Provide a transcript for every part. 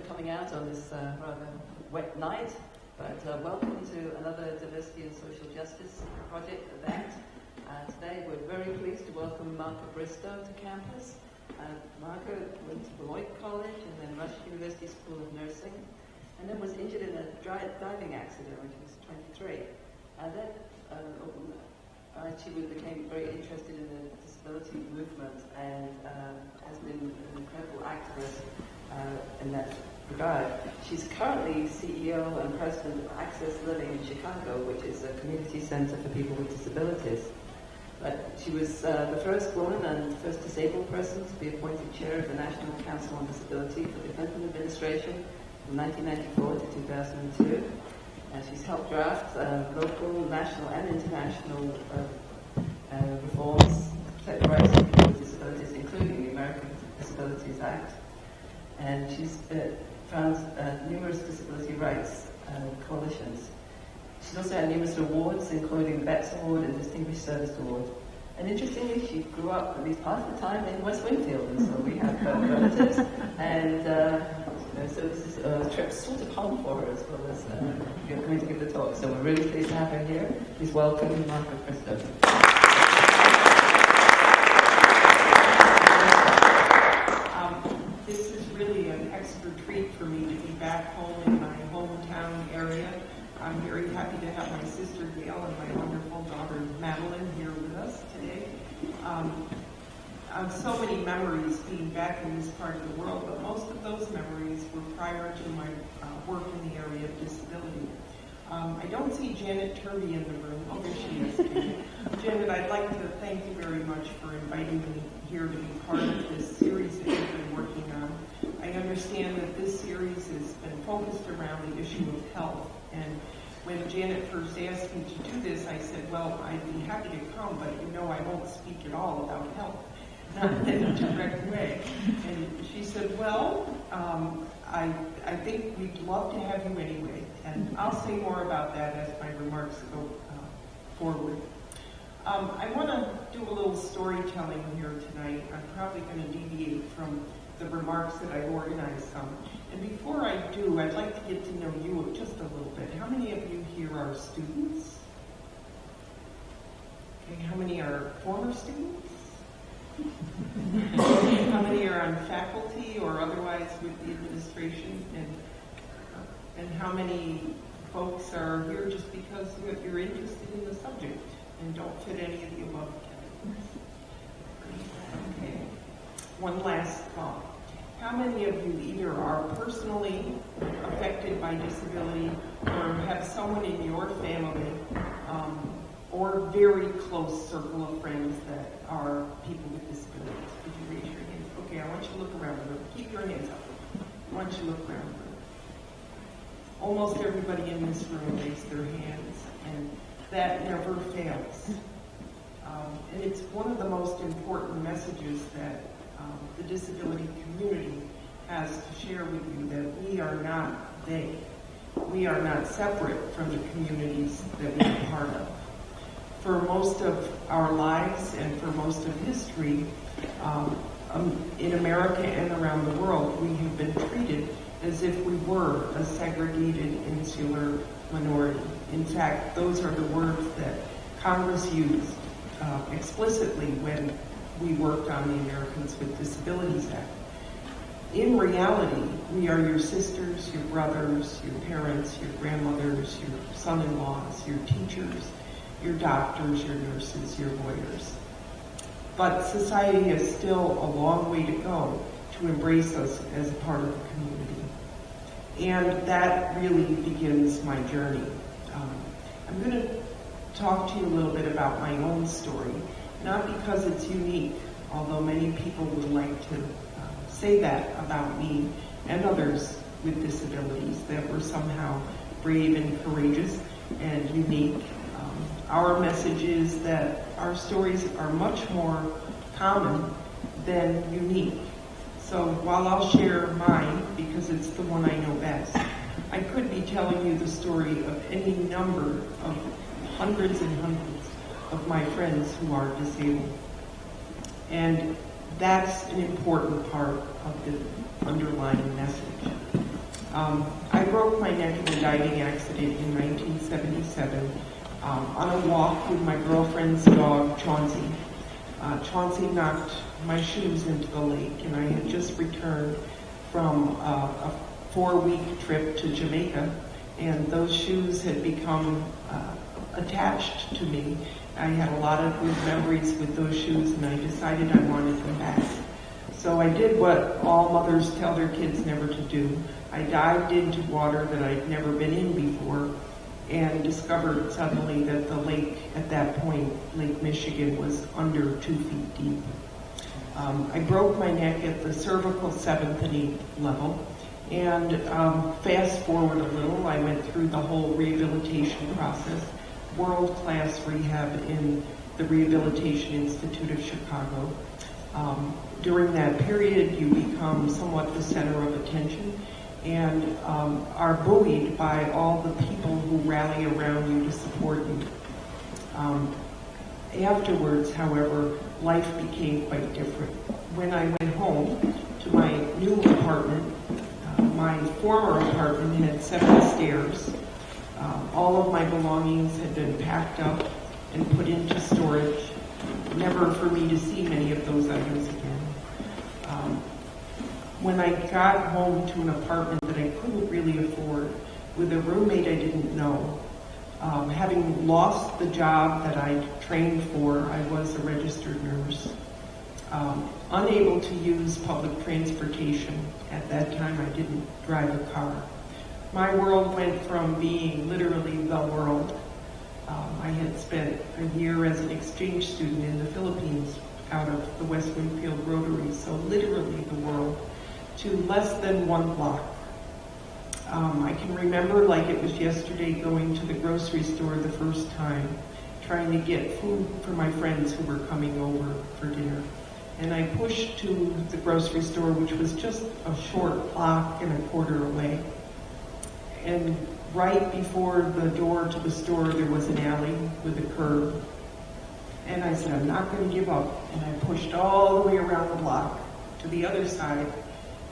coming out on this rather wet night, but welcome to another Diversity and Social Justice Project event. Today we're very pleased to welcome Marca Bristo to campus. Marca went to Beloit College and then Rush University School of Nursing, and then was injured in a diving accident when she was 23. She became very interested in the disability movement and has been an incredible activist in that regard. She's currently CEO and president of Access Living in Chicago, which is a community center for people with disabilities. But she was the first woman and first disabled person to be appointed chair of the National Council on Disability for the Clinton administration from 1994 to 2002. She's helped draft local, national, and international reforms to protect the rights of people with disabilities, including the American Disabilities Act. And she's found numerous disability rights coalitions. She's also had numerous awards, including the Betts Award and Distinguished Service Award. And interestingly, she grew up, at least part of the time, in West Winfield, and so we have relatives. And so this is a trip sort of home for her, as well as you're going to give the talk. So we're really pleased to have her here. Please welcome Marca Bristo. This is really an extra treat for me to be back home in my hometown area. I'm very happy to have my sister Gail and my wonderful daughter Madeline here with us today. So many memories being back in this part of the world, but most of those memories were prior to my work in the area of disability. I don't see Janet Turvey in the room. Oh, there she is. Janet, I'd like to thank you very much for inviting me here to be part of this series that you've been working on. I understand that this series has been focused around the issue of health. And when Janet first asked me to do this, I said, well, I'd be happy to come, but you know I won't speak at all about health, not in a direct way. And she said, well, I think we'd love to have you anyway. And I'll say more about that as my remarks go forward. I want to do a little storytelling here tonight. I'm probably going to deviate from the remarks that I've organized some. And before I do, I'd like to get to know you just a little bit. How many of you here are students? Okay, how many are former students? How many are on faculty or otherwise with the administration? And how many folks are here just because you're interested in the subject and don't fit any of the above categories? Okay. One last thought. How many of you either are personally affected by disability or have someone in your family or very close circle of friends that are people with disabilities? Could you raise your hands? Okay, I want you to look around the room. Keep your hands up. I want you to look around the room. Almost everybody in this room raised their hands, and that never fails. And it's one of the most important messages that the disability community has to share with you, that we are not they. We are not separate from the communities that we are part of. For most of our lives and for most of history, in America and around the world, we have been treated as if we were a segregated, insular minority. In fact, those are the words that Congress used explicitly when we worked on the Americans with Disabilities Act. In reality, we are your sisters, your brothers, your parents, your grandmothers, your son-in-laws, your teachers, your doctors, your nurses, your lawyers. But society has still a long way to go to embrace us as a part of the community. And that really begins my journey. I'm going to talk to you a little bit about my own story, not because it's unique, although many people would like to say that about me and others with disabilities, that we're somehow brave and courageous and unique. Our message is that our stories are much more common than unique. So while I'll share mine, because it's the one I know best, I could be telling you the story of any number of hundreds and hundreds of my friends who are disabled. And that's an important part of the underlying message. I broke my neck in a diving accident in 1977 on a walk with my girlfriend's dog, Chauncey. Chauncey knocked my shoes into the lake, and I had just returned from a 4-week trip to Jamaica, and those shoes had become attached to me. I had a lot of good memories with those shoes, and I decided I wanted them back. So I did what all mothers tell their kids never to do. I dived into water that I'd never been in before and discovered suddenly that the lake at that point, Lake Michigan, was under 2 feet deep. I broke my neck at the cervical 7th and 8th level, and fast forward a little, I went through the whole rehabilitation process, world-class rehab in the Rehabilitation Institute of Chicago. During that period, you become somewhat the center of attention and are buoyed by all the people who rally around you to support you. Afterwards, however, life became quite different. When I went home to my new apartment, my former apartment had 7 stairs. All of my belongings had been packed up and put into storage, never for me to see many of those items again. When I got home to an apartment that I couldn't really afford, with a roommate I didn't know, having lost the job that I trained for, I was a registered nurse, unable to use public transportation. At that time, I didn't drive a car. My world went from being literally the world. I had spent a year as an exchange student in the Philippines out of the West Winfield Rotary, so literally the world, to less than 1 block. I can remember like it was yesterday going to the grocery store the first time, trying to get food for my friends who were coming over for dinner. And I pushed to the grocery store, which was just a short block and a quarter away. And right before the door to the store, there was an alley with a curb. And I said, I'm not going to give up. And I pushed all the way around the block to the other side,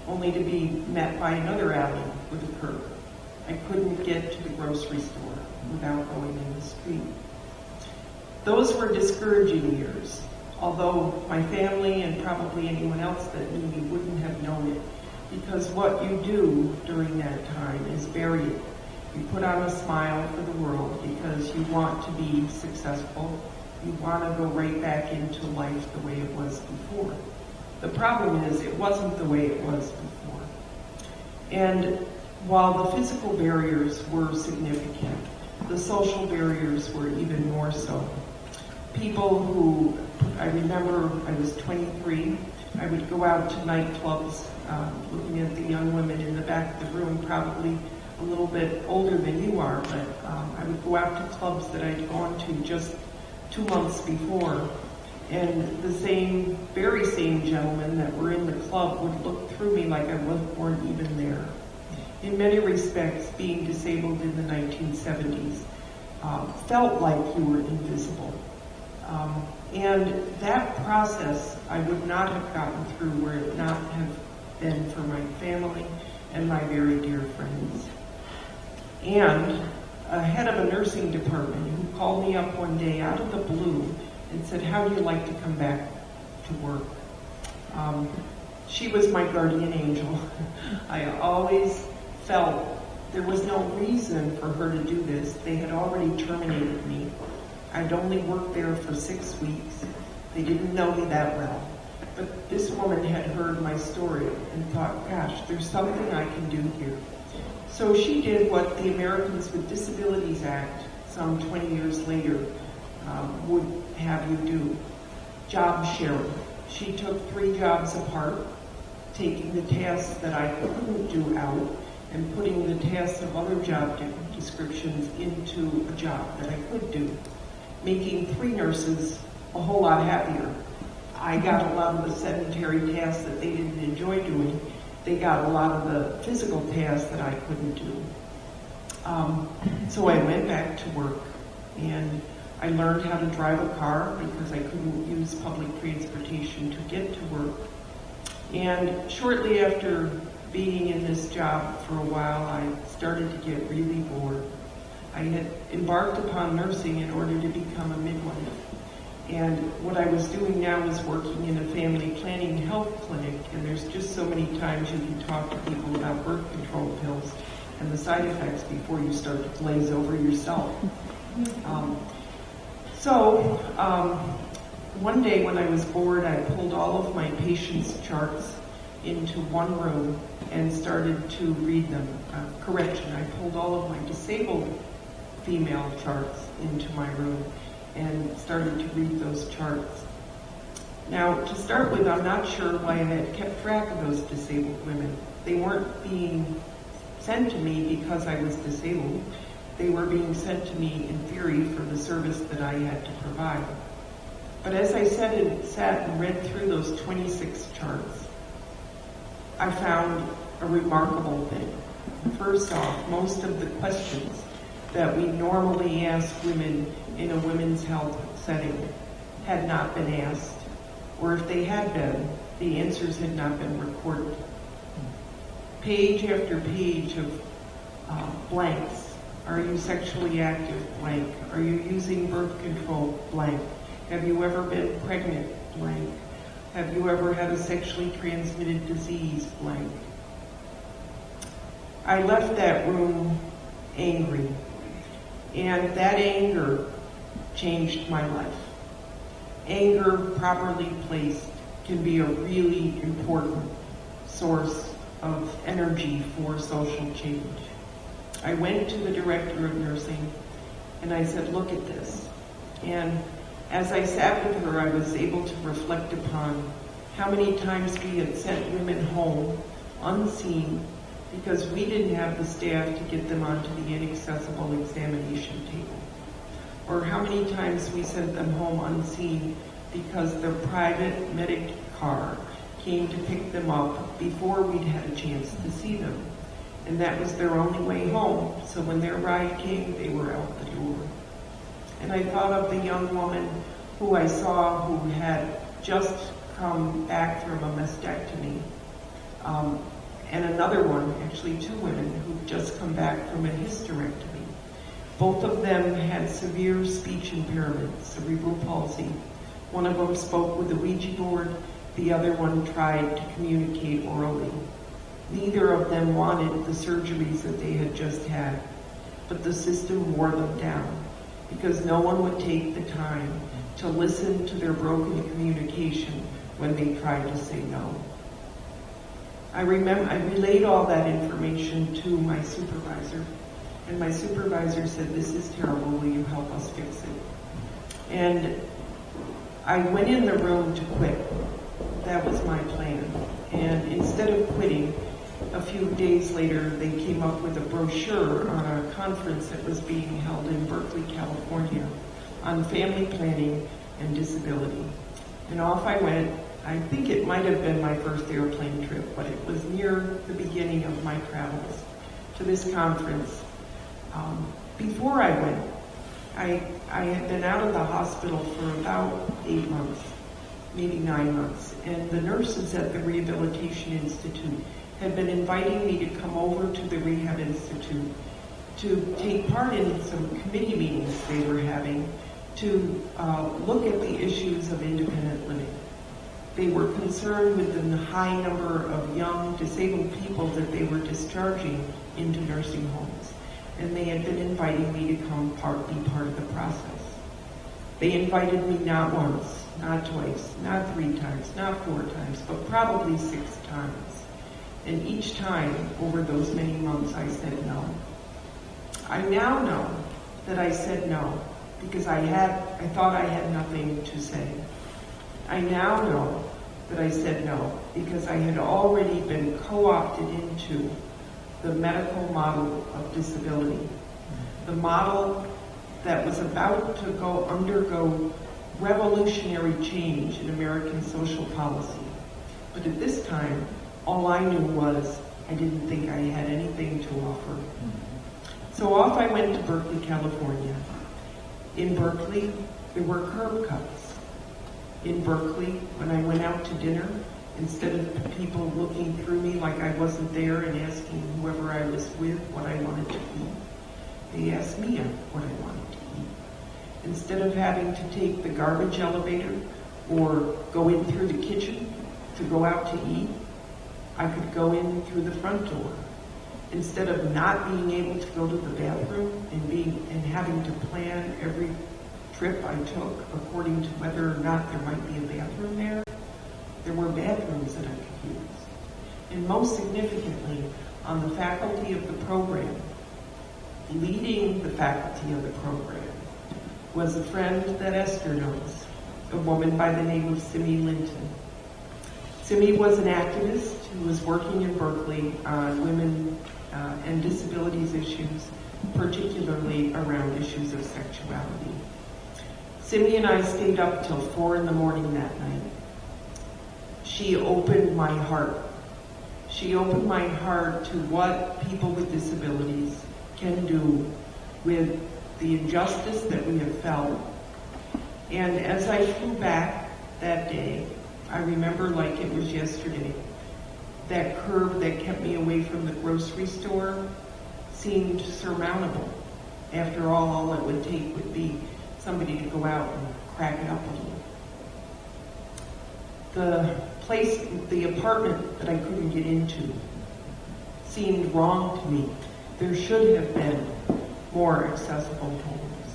only to be met by another alley with a curb. I couldn't get to the grocery store without going in the street. Those were discouraging years, although my family and probably anyone else that knew me wouldn't have known it, because what you do during that time is bury it. You put on a smile for the world because you want to be successful. You want to go right back into life the way it was before. The problem is it wasn't the way it was before. And while the physical barriers were significant, the social barriers were even more so. People who, I remember I was 23, I would go out to nightclubs, looking at the young women in the back of the room, probably a little bit older than you are, but I would go out to clubs that I'd gone to just 2 months before, and the very same gentlemen that were in the club would look through me like I weren't even there. In many respects, being disabled in the 1970s felt like you were invisible. And that process I would not have gotten through were it not have been for my family and my very dear friends. And a head of a nursing department who called me up one day out of the blue and said, how do you like to come back to work? She was my guardian angel. I always felt there was no reason for her to do this. They had already terminated me. I'd only worked there for 6 weeks. They didn't know me that well. But this woman had heard my story and thought, gosh, there's something I can do here. So she did what the Americans with Disabilities Act, some 20 years later, would have you do. Job sharing. She took 3 jobs apart, taking the tasks that I couldn't do out and putting the tasks of other job descriptions into a job that I could do, making 3 nurses a whole lot happier. I got a lot of the sedentary tasks that they didn't enjoy doing. They got a lot of the physical tasks that I couldn't do. So I went back to work, and I learned how to drive a car because I couldn't use public transportation to get to work. And shortly after being in this job for a while, I started to get really bored. I had embarked upon nursing in order to become a midwife. And what I was doing now was working in a family planning health clinic, and there's just so many times you can talk to people about birth control pills and the side effects before you start to glaze over yourself. One day when I was bored, I pulled all of my patients' charts into one room and started to read them. Correction, I pulled all of my disabled female charts into my room and started to read those charts. Now, to start with, I'm not sure why I had kept track of those disabled women. They weren't being sent to me because I was disabled. They were being sent to me in theory for the service that I had to provide. But as I sat and read through those 26 charts, I found a remarkable thing. First off, most of the questions that we normally ask women in a women's health setting had not been asked, or if they had been, the answers had not been recorded. Page after page of blanks. Are you sexually active? Blank. Are you using birth control? Blank. Have you ever been pregnant? Blank. Have you ever had a sexually transmitted disease? Blank. I left that room angry, and that anger changed my life. Anger, properly placed, can be a really important source of energy for social change. I went to the director of nursing and I said, look at this. And as I sat with her, I was able to reflect upon how many times we had sent women home unseen because we didn't have the staff to get them onto the inaccessible examination table. Or how many times we sent them home unseen because their private medic car came to pick them up before we'd had a chance to see them. And that was their only way home, so when their ride came, they were out the door. And I thought of the young woman who I saw who had just come back from a mastectomy, and another one, actually two women, who'd just come back from a hysterectomy. Both of them had severe speech impairment, cerebral palsy. One of them spoke with a Ouija board, the other one tried to communicate orally. Neither of them wanted the surgeries that they had just had, but the system wore them down because no one would take the time to listen to their broken communication when they tried to say no. I relayed all that information to my supervisor, and my supervisor said, this is terrible, will you help us fix it? And I went in the room to quit. That was my plan. And instead of quitting, a few days later, they came up with a brochure on a conference that was being held in Berkeley, California, on family planning and disability. And off I went. I think it might have been my first airplane trip, but it was near the beginning of my travels to this conference. Before I went, I had been out of the hospital for about 8 months, maybe 9 months, and the nurses at the Rehabilitation Institute had been inviting me to come over to the Rehab Institute to take part in some committee meetings they were having to look at the issues of independent living. They were concerned with the high number of young disabled people that they were discharging into nursing homes, and they had been inviting me to come be part of the process. They invited me not once, not twice, not 3 times, not 4 times, but probably 6 times. And each time, over those many months, I said no. I now know that I said no because I thought I had nothing to say. I now know that I said no because I had already been co-opted into the medical model of disability, the model that was about to undergo revolutionary change in American social policy. But at this time, all I knew was I didn't think I had anything to offer. So off I went to Berkeley, California. In Berkeley, there were curb cuts. In Berkeley, when I went out to dinner, Instead of people looking through me like I wasn't there and asking whoever I was with what I wanted to eat, they asked me what I wanted to eat. Instead of having to take the garbage elevator or go in through the kitchen to go out to eat, I could go in through the front door. Instead of not being able to go to the bathroom and having to plan every trip I took according to whether or not there might be a bathroom there were bathrooms that I could use. And most significantly, on the faculty of the program, leading the faculty of the program, was a friend that Esther knows, a woman by the name of Simi Linton. Simi was an activist who was working in Berkeley on women and disabilities issues, particularly around issues of sexuality. Simi and I stayed up till 4 in the morning that night. She opened my heart. She opened my heart to what people with disabilities can do with the injustice that we have felt. And as I flew back that day, I remember like it was yesterday, that curb that kept me away from the grocery store seemed surmountable. After all it would take would be somebody to go out and crack it up a little. The apartment that I couldn't get into seemed wrong to me. There should have been more accessible homes.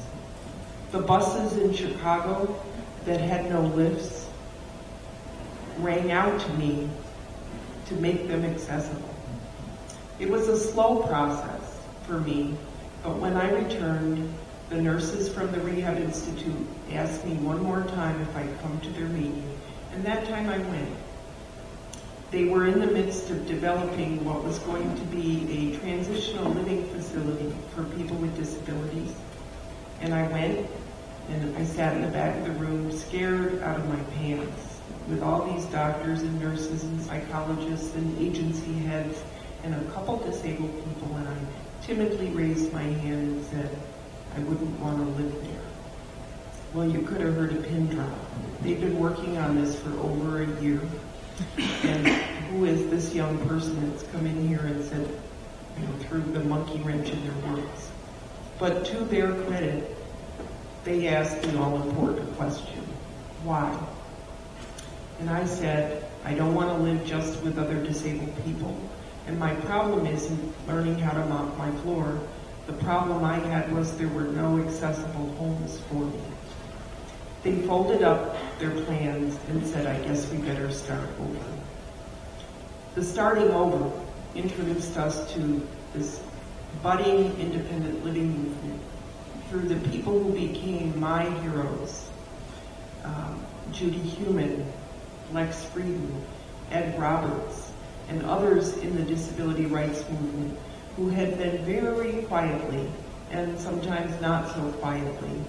The buses in Chicago that had no lifts rang out to me to make them accessible. It was a slow process for me, but when I returned, the nurses from the Rehab Institute asked me one more time if I'd come to their meeting, and that time I went. They were in the midst of developing what was going to be a transitional living facility for people with disabilities. And I went, and I sat in the back of the room, scared out of my pants, with all these doctors and nurses and psychologists and agency heads and a couple disabled people, and I timidly raised my hand and said, I wouldn't want to live there. Well, you could have heard a pin drop. They've been working on this for over a year. And who is this young person that's come in here and said, threw the monkey wrench in their works? But to their credit, they asked the all-important question, why? And I said, I don't want to live just with other disabled people. And my problem isn't learning how to mop my floor. The problem I had was there were no accessible homes for me. They folded up their plans and said, I guess we better start over. The starting over introduced us to this budding independent living movement through the people who became my heroes, Judy Heumann, Lex Frieden, Ed Roberts, and others in the disability rights movement who had been very quietly, and sometimes not so quietly,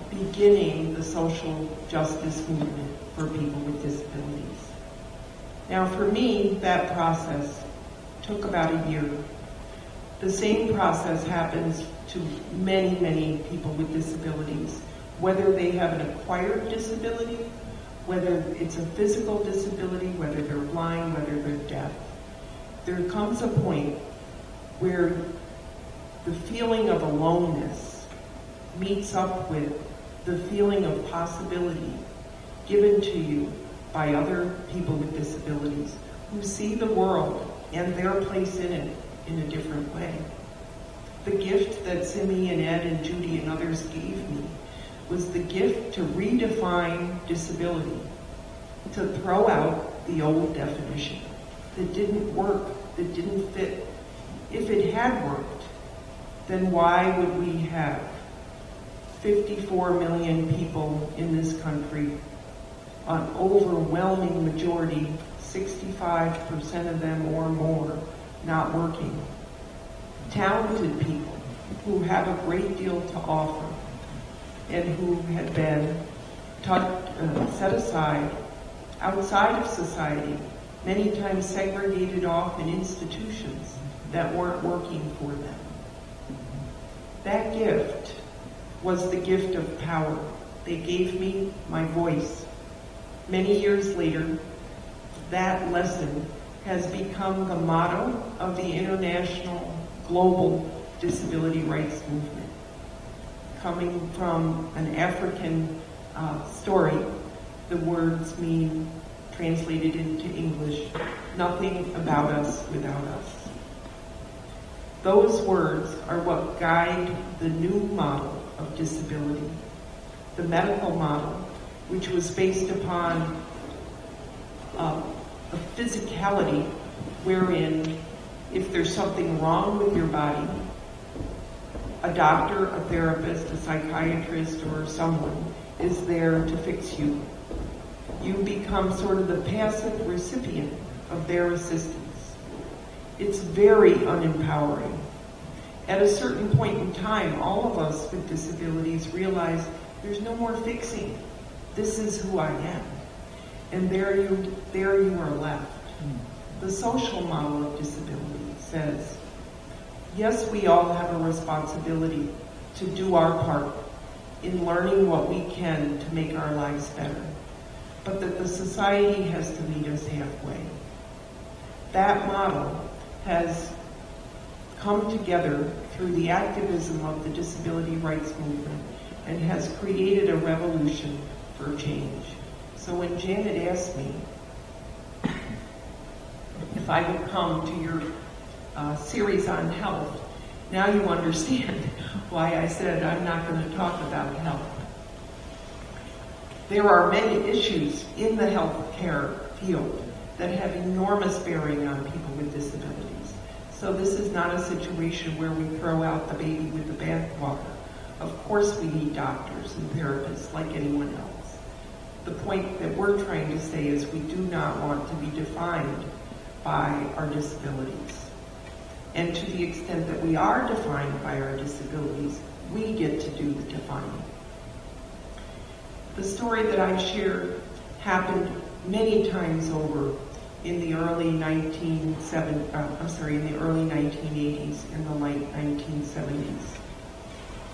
beginning the social justice movement for people with disabilities. Now for me, that process took about a year. The same process happens to many, many people with disabilities, whether they have an acquired disability, whether it's a physical disability, whether they're blind, whether they're deaf. There comes a point where the feeling of aloneness meets up with the feeling of possibility given to you by other people with disabilities who see the world and their place in it in a different way. The gift that Simi and Ed and Judy and others gave me was the gift to redefine disability, to throw out the old definition that didn't work, that didn't fit. If it had worked, then why would we have 54 million people in this country, an overwhelming majority, 65% of them or more, not working? Talented people who have a great deal to offer and who had been set aside outside of society, many times segregated off in institutions that weren't working for them. That gift was the gift of power. They gave me my voice. Many years later, that lesson has become the motto of the international global disability rights movement. Coming from an African story, the words mean, translated into English, nothing about us without us. Those words are what guide the new model of disability, the medical model, which was based upon a physicality wherein if there's something wrong with your body, a doctor, a therapist, a psychiatrist, or someone is there to fix you. You become sort of the passive recipient of their assistance. It's very unempowering. At a certain point in time, all of us with disabilities realize there's no more fixing. This is who I am. And there you are left. The social model of disability says, yes, we all have a responsibility to do our part in learning what we can to make our lives better, but that the society has to meet us halfway. That model has come together through the activism of the disability rights movement and has created a revolution for change. So when Janet asked me if I would come to your series on health, now you understand why I said I'm not going to talk about health. There are many issues in the healthcare field that have enormous bearing on people with disabilities. So this is not a situation where we throw out the baby with the bathwater. Of course we need doctors and therapists like anyone else. The point that we're trying to say is we do not want to be defined by our disabilities. And to the extent that we are defined by our disabilities, we get to do the defining. The story that I shared happened many times over in the early 1980s and the late 1970s.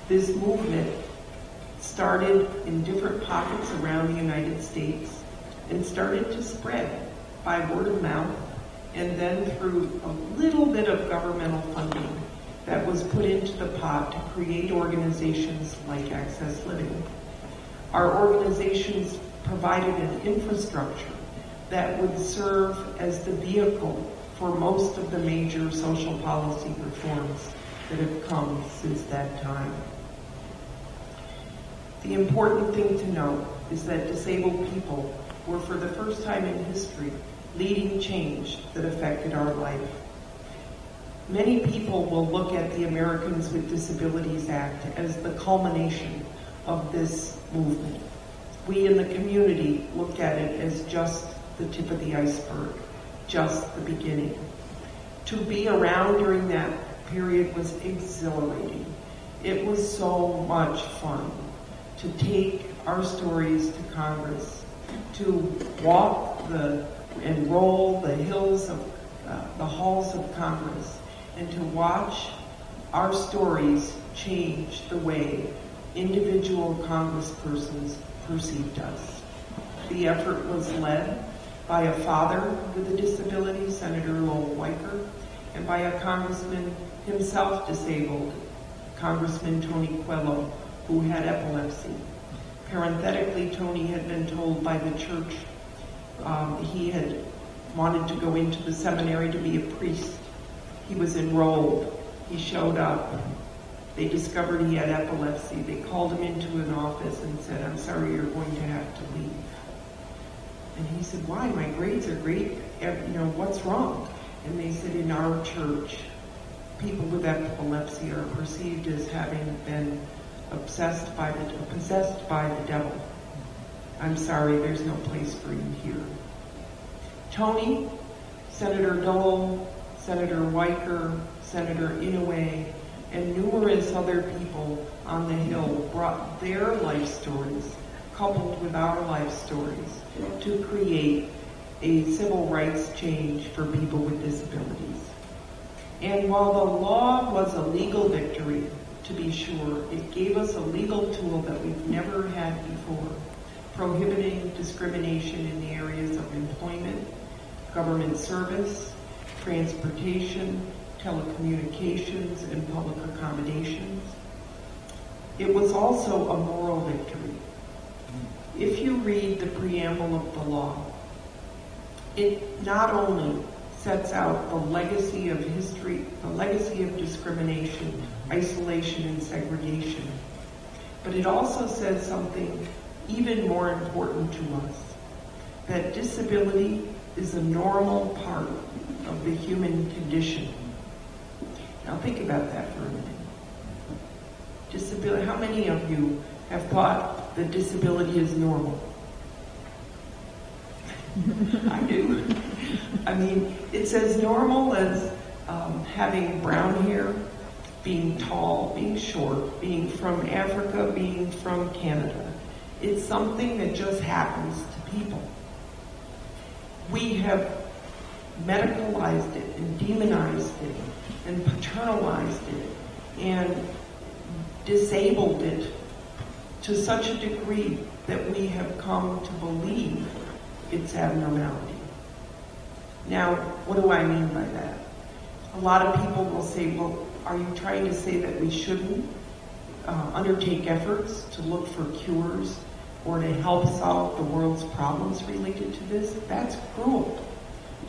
This movement started in different pockets around the United States and started to spread by word of mouth and then through a little bit of governmental funding that was put into the pot to create organizations like Access Living. Our organizations provided an infrastructure that would serve as the vehicle for most of the major social policy reforms that have come since that time. The important thing to note is that disabled people were, for the first time in history, leading change that affected our life. Many people will look at the Americans with Disabilities Act as the culmination of this movement. We in the community look at it as just the tip of the iceberg, just the beginning. To be around during that period was exhilarating. It was so much fun to take our stories to Congress, to walk and roll the hills of the halls of Congress, and to watch our stories change the way individual congresspersons perceived us. The effort was led by a father with a disability, Senator Lowell Weicker, and by a congressman himself disabled, Congressman Tony Coelho, who had epilepsy. Parenthetically, Tony had been told by the church he had wanted to go into the seminary to be a priest. He was enrolled. He showed up. They discovered he had epilepsy. They called him into an office and said, "I'm sorry, you're going to have to leave." And he said, "Why? My grades are great. What's wrong?" And they said, "In our church, people with epilepsy are perceived as having been possessed by the devil. I'm sorry, there's no place for you here." Tony, Senator Dole, Senator Weicker, Senator Inouye, and numerous other people on the Hill brought their life stories, coupled with our life stories, to create a civil rights change for people with disabilities. And while the law was a legal victory, to be sure, it gave us a legal tool that we've never had before, prohibiting discrimination in the areas of employment, government service, transportation, telecommunications, and public accommodations. It was also a moral victory. If you read the preamble of the law, it not only sets out the legacy of history, the legacy of discrimination, isolation, and segregation, but it also says something even more important to us, that disability is a normal part of the human condition. Now think about that for a minute. Disability, how many of you have thought that disability is normal? I do. I mean, it's as normal as having brown hair, being tall, being short, being from Africa, being from Canada. It's something that just happens to people. We have medicalized it and demonized it and paternalized it and disabled it to such a degree that we have come to believe its abnormality. Now, what do I mean by that? A lot of people will say, well, are you trying to say that we shouldn't undertake efforts to look for cures or to help solve the world's problems related to this? That's cruel.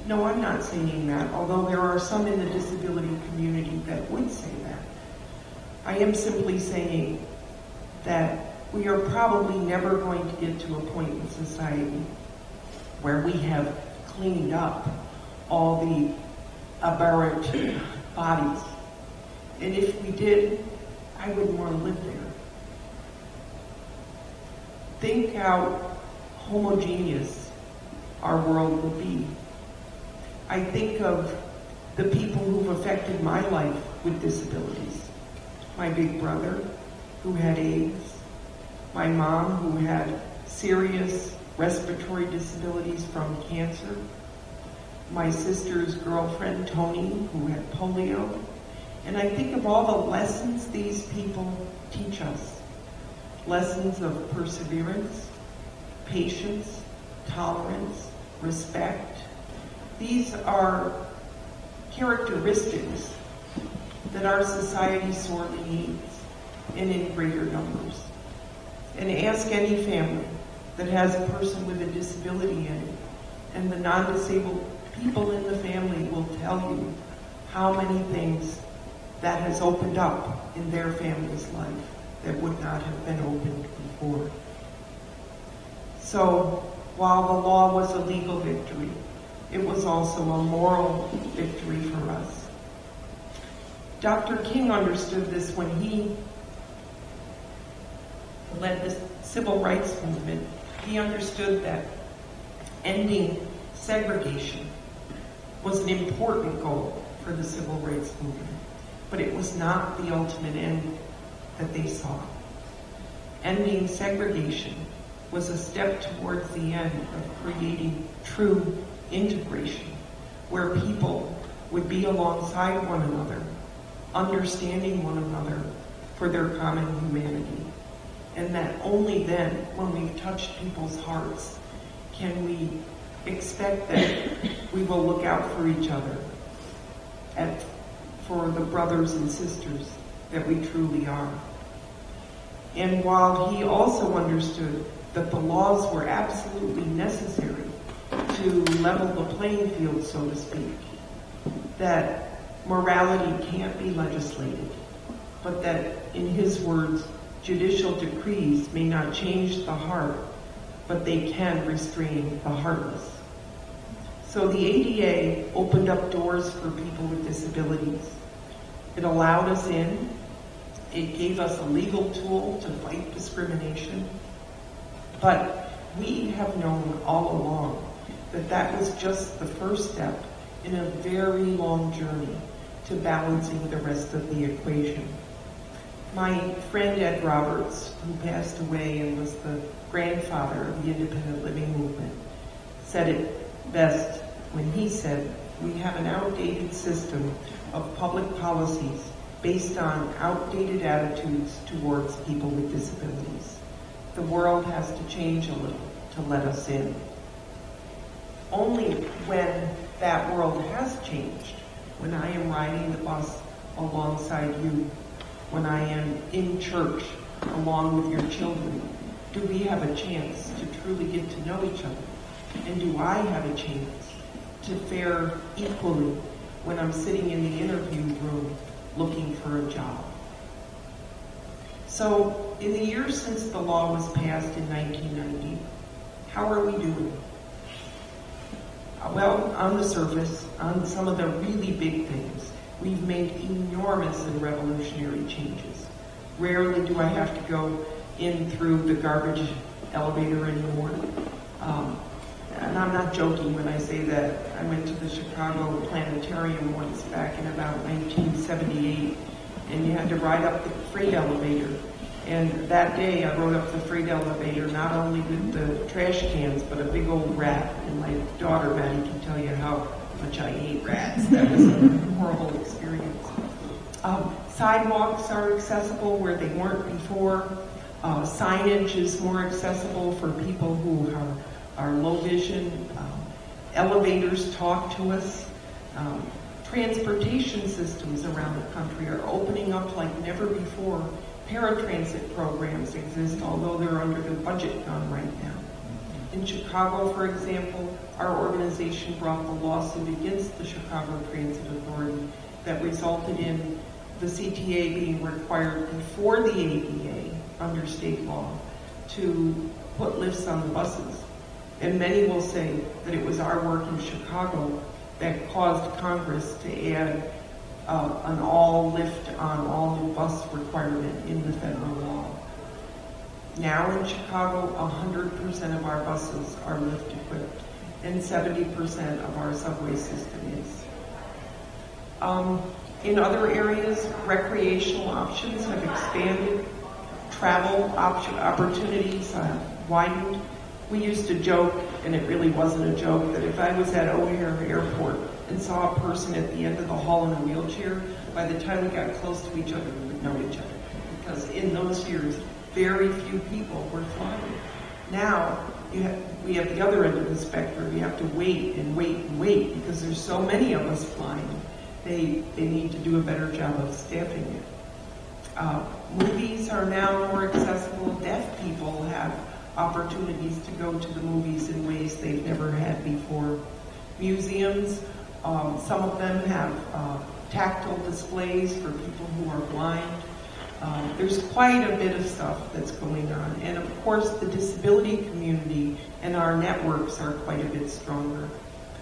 No, I'm not saying that, although there are some in the disability community that would say that. I am simply saying that we are probably never going to get to a point in society where we have cleaned up all the aberrant bodies. And if we did, I wouldn't want to live there. Think how homogeneous our world would be. I think of the people who've affected my life with disabilities. My big brother, who had AIDS. My mom, who had serious respiratory disabilities from cancer. My sister's girlfriend, Tony, who had polio. And I think of all the lessons these people teach us. Lessons of perseverance, patience, tolerance, respect. These are characteristics that our society sorely needs, and in greater numbers. And ask any family that has a person with a disability in it, and the non-disabled people in the family will tell you how many things that has opened up in their family's life that would not have been opened before. So, while the law was a legal victory, it was also a moral victory for us. Dr. King understood this when he led the civil rights movement. He understood that ending segregation was an important goal for the civil rights movement, but it was not the ultimate end that they saw. Ending segregation was a step towards the end of creating true integration, where people would be alongside one another, understanding one another for their common humanity. And that only then, when we've touched people's hearts, can we expect that we will look out for each other, for the brothers and sisters that we truly are. And while he also understood that the laws were absolutely necessary to level the playing field, so to speak, that morality can't be legislated, but that, in his words, judicial decrees may not change the heart, but they can restrain the heartless. So the ADA opened up doors for people with disabilities. It allowed us in. It gave us a legal tool to fight discrimination. But we have known all along that that was just the first step in a very long journey to balancing the rest of the equation. My friend Ed Roberts, who passed away and was the grandfather of the independent living movement, said it best when he said, "We have an outdated system of public policies based on outdated attitudes towards people with disabilities. The world has to change a little to let us in." only when that world has changed, when I am riding the bus alongside you, when I am in church along with your children, do we have a chance to truly get to know each other? And do I have a chance to fare equally when I'm sitting in the interview room looking for a job? So, in the years since the law was passed in 1990, how are we doing? Well, on the surface, on some of the really big things, we've made enormous and revolutionary changes. Rarely do I have to go in through the garbage elevator anymore. And I'm not joking when I say that. I went to the Chicago Planetarium once back in about 1978, and you had to ride up the freight elevator. And that day I rode up the freight elevator not only with the trash cans, but a big old rat. And my daughter, Maddie, can tell you how much I hate rats. That was a horrible experience. Sidewalks are accessible where they weren't before. Signage is more accessible for people who are low vision. Elevators talk to us. Transportation systems around the country are opening up like never before. Paratransit programs exist, although they're under the budget gun right now. In Chicago, for example, our organization brought the lawsuit against the Chicago Transit Authority that resulted in the CTA being required before the ADA, under state law, to put lifts on the buses. And many will say that it was our work in Chicago that caused Congress to add an all lift on all new bus requirement in the federal law. Now in Chicago, 100% of our buses are lift equipped, and 70% of our subway system is. In other areas, recreational options have expanded, travel opportunities have widened. We used to joke, and it really wasn't a joke, that if I was at O'Hare Airport and saw a person at the end of the hall in a wheelchair, by the time we got close to each other, we would know each other. Because in those years, very few people were flying. Now, we have the other end of the spectrum. You have to wait and wait and wait because there's so many of us flying. They need to do a better job of staffing it. Movies are now more accessible. Deaf people have opportunities to go to the movies in ways they've never had before. Museums, some of them have tactile displays for people who are blind. There's quite a bit of stuff that's going on. And of course, the disability community and our networks are quite a bit stronger.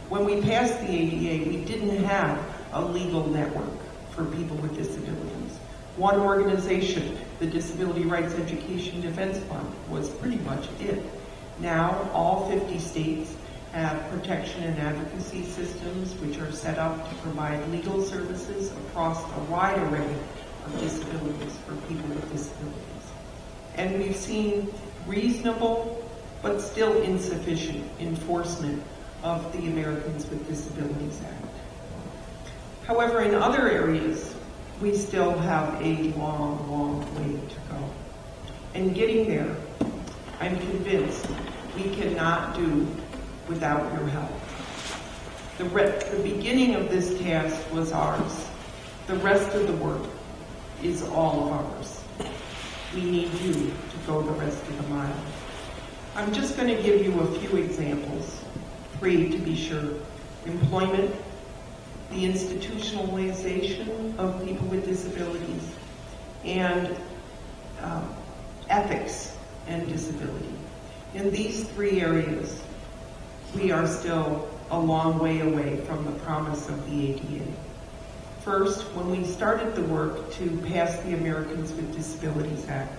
When we passed the ADA, we didn't have a legal network for people with disabilities. One organization, the Disability Rights Education Defense Fund, was pretty much it. Now, all 50 states have protection and advocacy systems which are set up to provide legal services across a wide array of disabilities for people with disabilities. And we've seen reasonable but still insufficient enforcement of the Americans with Disabilities Act. However, in other areas, we still have a long, long way to go. And getting there, I'm convinced we cannot do without your help. The beginning of this task was ours. The rest of the work is all of ours. We need you to go the rest of the mile. I'm just going to give you a few examples, 3 to be sure. Employment, the institutionalization of people with disabilities, and ethics and disability. In these 3 areas, we are still a long way away from the promise of the ADA. First, when we started the work to pass the Americans with Disabilities Act,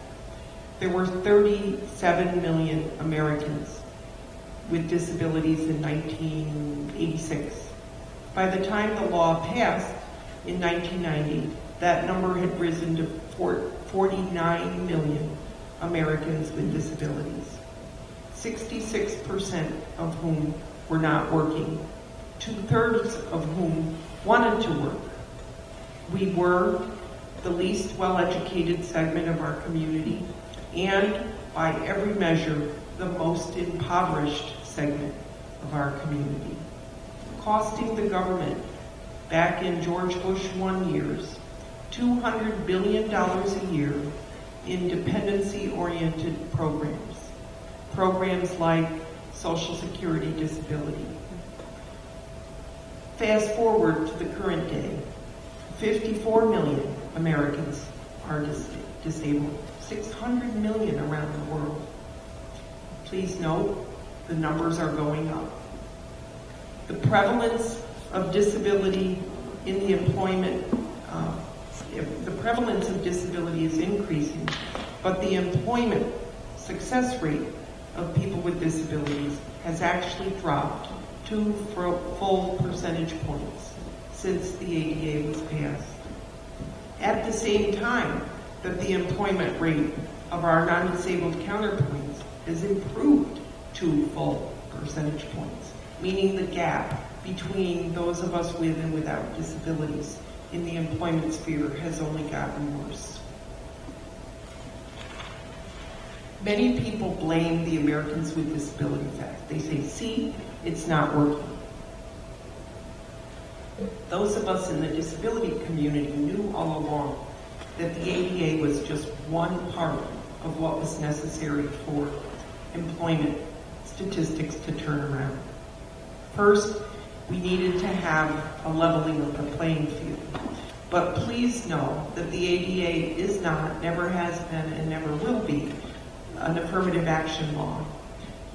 there were 37 million Americans with disabilities in 1986. By the time the law passed in 1990, that number had risen to 49 million Americans with disabilities, 66% of whom were not working, 2/3 of whom wanted to work. We were the least well-educated segment of our community, and by every measure, the most impoverished segment of our community, costing the government, back in George Bush 1 years, $200 billion a year in dependency-oriented programs. Programs like Social Security disability. Fast forward to the current day, 54 million Americans are disabled, 600 million around the world. Please note, the numbers are going up. The prevalence of disability in the employment, the prevalence of disability is increasing, but the employment success rate of people with disabilities has actually dropped 2 full percentage points since the ADA was passed. At the same time that the employment rate of our non-disabled counterparts has improved 2 full percentage points, meaning the gap between those of us with and without disabilities in the employment sphere has only gotten worse. Many people blame the Americans with Disabilities Act. They say, see, it's not working. Those of us in the disability community knew all along that the ADA was just one part of what was necessary for employment statistics to turn around. First, we needed to have a leveling of the playing field. But please know that the ADA is not, never has been, and never will be an affirmative action law.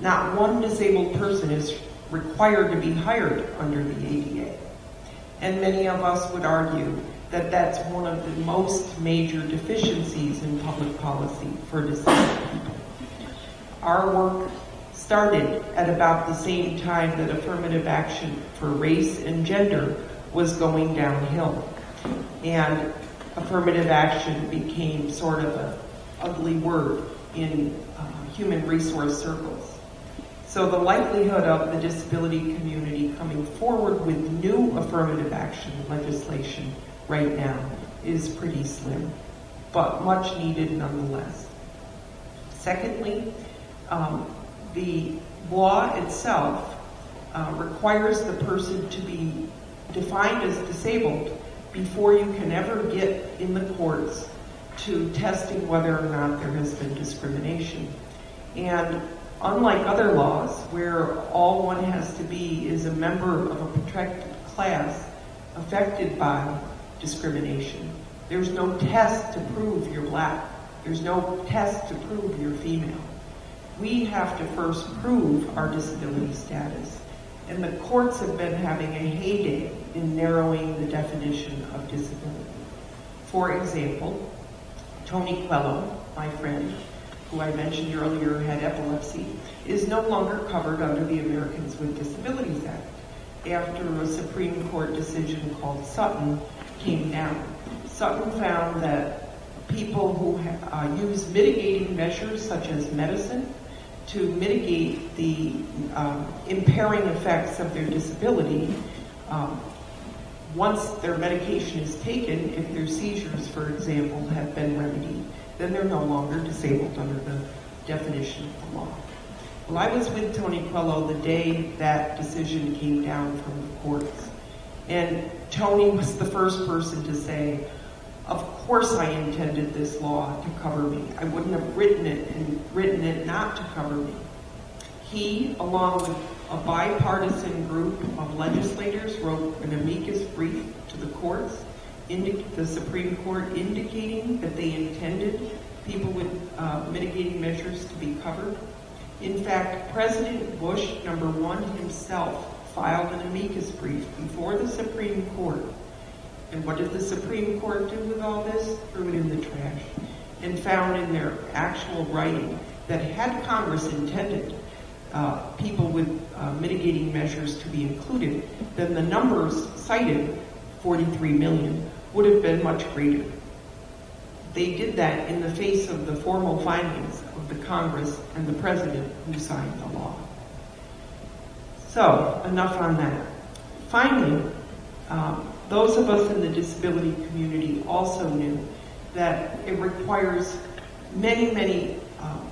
Not one disabled person is required to be hired under the ADA. And many of us would argue that that's one of the most major deficiencies in public policy for disabled people. Our work started at about the same time that affirmative action for race and gender was going downhill. And affirmative action became sort of an ugly word in human resource circles. So the likelihood of the disability community coming forward with new affirmative action legislation right now is pretty slim, but much needed nonetheless. Secondly, the law itself requires the person to be defined as disabled before you can ever get in the courts to testing whether or not there has been discrimination. And unlike other laws where all one has to be is a member of a protected class affected by discrimination, there's no test to prove you're black. There's no test to prove you're female. We have to first prove our disability status. And the courts have been having a heyday in narrowing the definition of disability. For example, Tony Quello, my friend, who I mentioned earlier had epilepsy, is no longer covered under the Americans with Disabilities Act after a Supreme Court decision called Sutton came down. Sutton found that people who use mitigating measures such as medicine to mitigate the impairing effects of their disability, once their medication is taken, if their seizures, for example, have been remedied, then they're no longer disabled under the definition of the law. Well, I was with Tony Quello the day that decision came down from the courts. And Tony was the first person to say, of course I intended this law to cover me. I wouldn't have written it not to cover me. He, along with a bipartisan group of legislators, wrote an amicus brief to the courts, the Supreme Court, indicating that they intended people with mitigating measures to be covered. In fact, President Bush, #1 himself, filed an amicus brief before the Supreme Court. And what did the Supreme Court do with all this? Threw it in the trash and found in their actual writing that had Congress intended people with mitigating measures to be included, then the numbers cited, 43 million, would have been much greater. They did that in the face of the formal findings of the Congress and the President who signed the law. So, enough on that. Finally, those of us in the disability community also knew that it requires many, many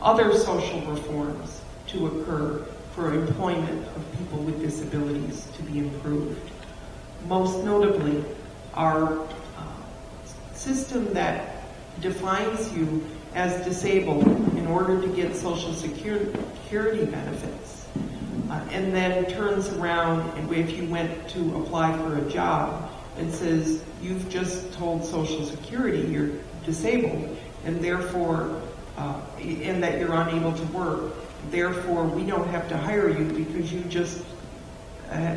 other social reforms to occur for employment of people with disabilities to be improved. Most notably, our system that defines you as disabled in order to get Social Security benefits, and then turns around, and if you went to apply for a job, and says, you've just told Social Security you're disabled, and therefore, and that you're unable to work, therefore we don't have to hire you because you just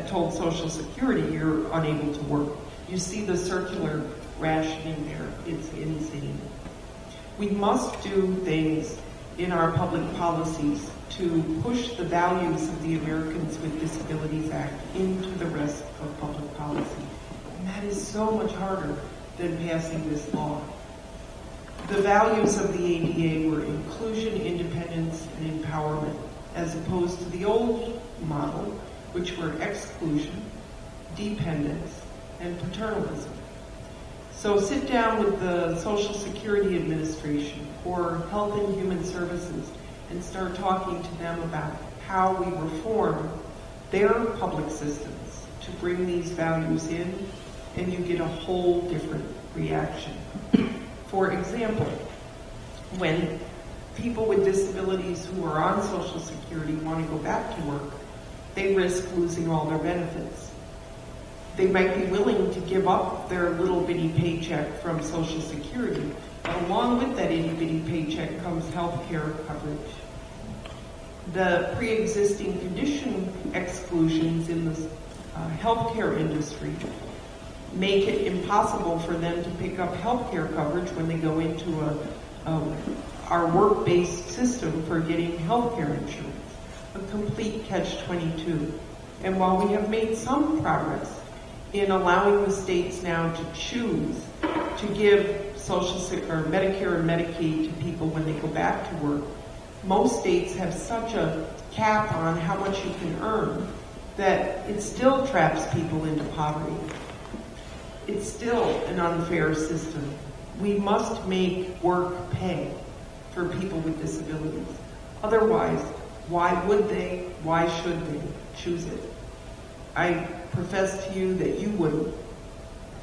told Social Security you're unable to work. You see the circular rationing there. It's insane. We must do things in our public policies to push the values of the Americans with Disabilities Act into the rest of public policy. And that is so much harder than passing this law. The values of the ADA were inclusion, independence, and empowerment, as opposed to the old model, which were exclusion, dependence, and paternalism. So sit down with the Social Security Administration or Health and Human Services and start talking to them about how we reform their public systems to bring these values in, and you get a whole different reaction. For example, when people with disabilities who are on Social Security want to go back to work, they risk losing all their benefits. They might be willing to give up their little bitty paycheck from Social Security, but along with that itty bitty paycheck comes health care coverage. The pre-existing condition exclusions in the healthcare industry make it impossible for them to pick up healthcare coverage when they go into our work-based system for getting healthcare insurance. A complete catch-22. And while we have made some progress in allowing the states now to choose to give Medicare and Medicaid to people when they go back to work, most states have such a cap on how much you can earn that it still traps people into poverty. It's still an unfair system. We must make work pay for people with disabilities. Otherwise, why would they, why should they choose it? I profess to you that you wouldn't.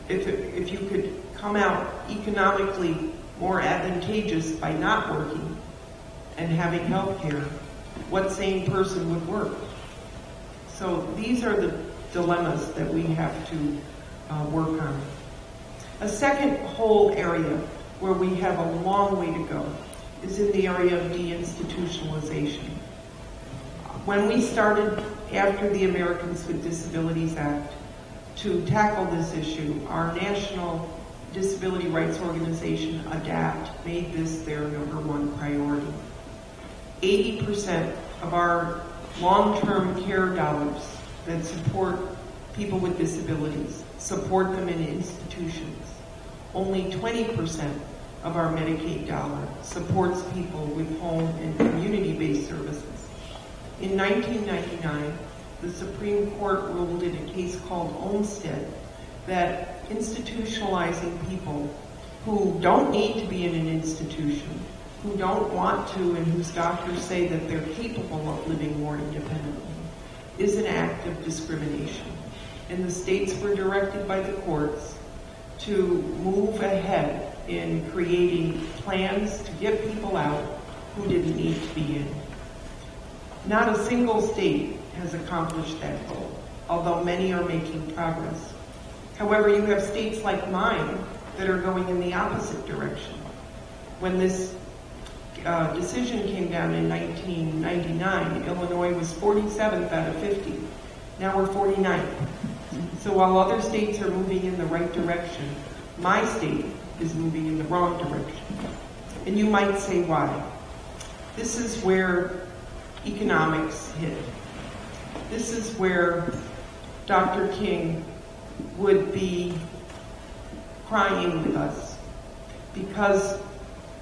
If you could come out economically more advantageous by not working and having health care, what sane person would work? So these are the dilemmas that we have to work on. A second whole area where we have a long way to go is in the area of deinstitutionalization. When we started after the Americans with Disabilities Act to tackle this issue, our national disability rights organization, ADAPT, made this their #1 priority. 80% of our long-term care dollars that support people with disabilities support them in institutions. Only 20% of our Medicaid dollar supports people with home and community-based services. In 1999, the Supreme Court ruled in a case called Olmstead that institutionalizing people who don't need to be in an institution, who don't want to, and whose doctors say that they're capable of living more independently, is an act of discrimination. And the states were directed by the courts to move ahead in creating plans to get people out who didn't need to be in. Not a single state has accomplished that goal, although many are making progress. However, you have states like mine that are going in the opposite direction. When this decision came down in 1999, Illinois was 47th out of 50. Now we're 49th. So while other states are moving in the right direction, my state is moving in the wrong direction. And you might say, why? This is where economics hit. This is where Dr. King would be crying with us, because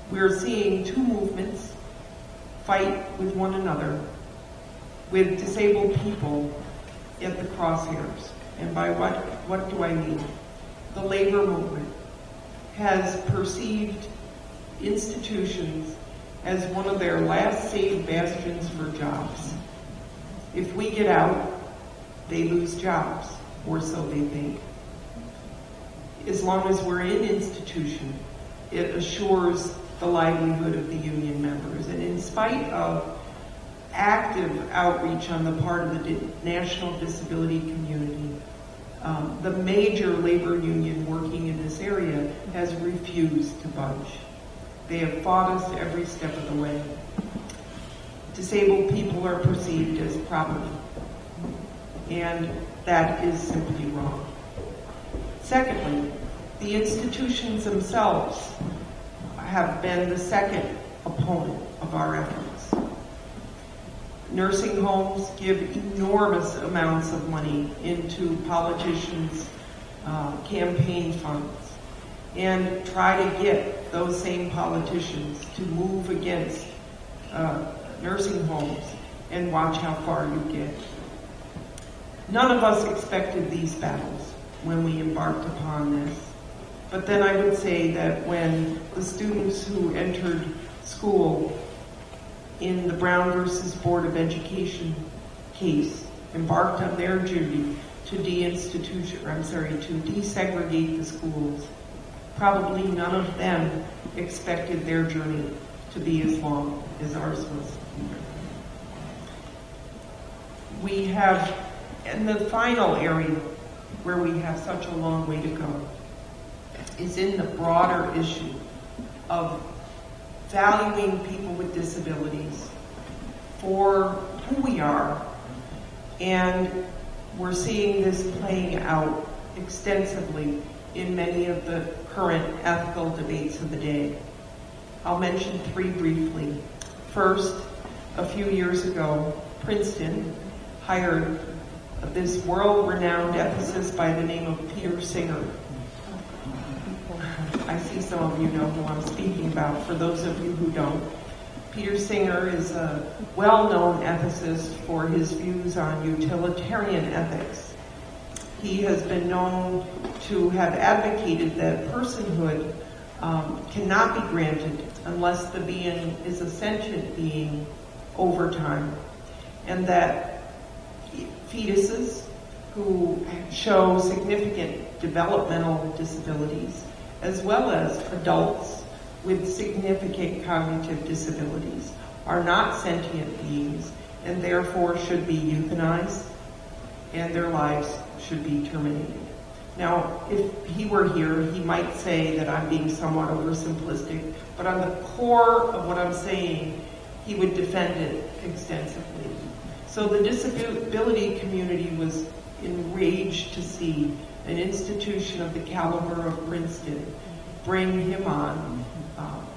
we're seeing two movements fight with one another, with disabled people at the crosshairs. And by what do I mean? The labor movement has perceived institutions as one of their last saved bastions for jobs. If we get out, they lose jobs, or so they think. As long as we're in institution, it assures the livelihood of the union members. And in spite of active outreach on the part of the national disability community, the major labor union working in this area has refused to budge. They have fought us every step of the way. Disabled people are perceived as property, and that is simply wrong. Secondly, the institutions themselves have been the second opponent of our efforts. Nursing homes give enormous amounts of money into politicians' campaign funds and try to get those same politicians to move against nursing homes, and watch how far you get. None of us expected these battles when we embarked upon this. But then I would say that when the students who entered school in the Brown versus Board of Education case embarked on their journey to desegregate the schools, probably none of them expected their journey to be as long as ours was. We have, and the final area where we have such a long way to go is in the broader issue of valuing people with disabilities for who we are, and we're seeing this playing out extensively in many of the current ethical debates of the day. I'll mention three briefly. First, a few years ago, Princeton hired this world-renowned ethicist by the name of Peter Singer. I see some of you know who I'm speaking about. For those of you who don't, Peter Singer is a well-known ethicist for his views on utilitarian ethics. He has been known to have advocated that personhood cannot be granted unless the being is a sentient being over time, and that fetuses who show significant developmental disabilities, as well as adults with significant cognitive disabilities, are not sentient beings and therefore should be euthanized and their lives should be terminated. Now, if he were here, he might say that I'm being somewhat oversimplistic, but on the core of what I'm saying, he would defend it extensively. So the disability community was enraged to see an institution of the caliber of Princeton bring him on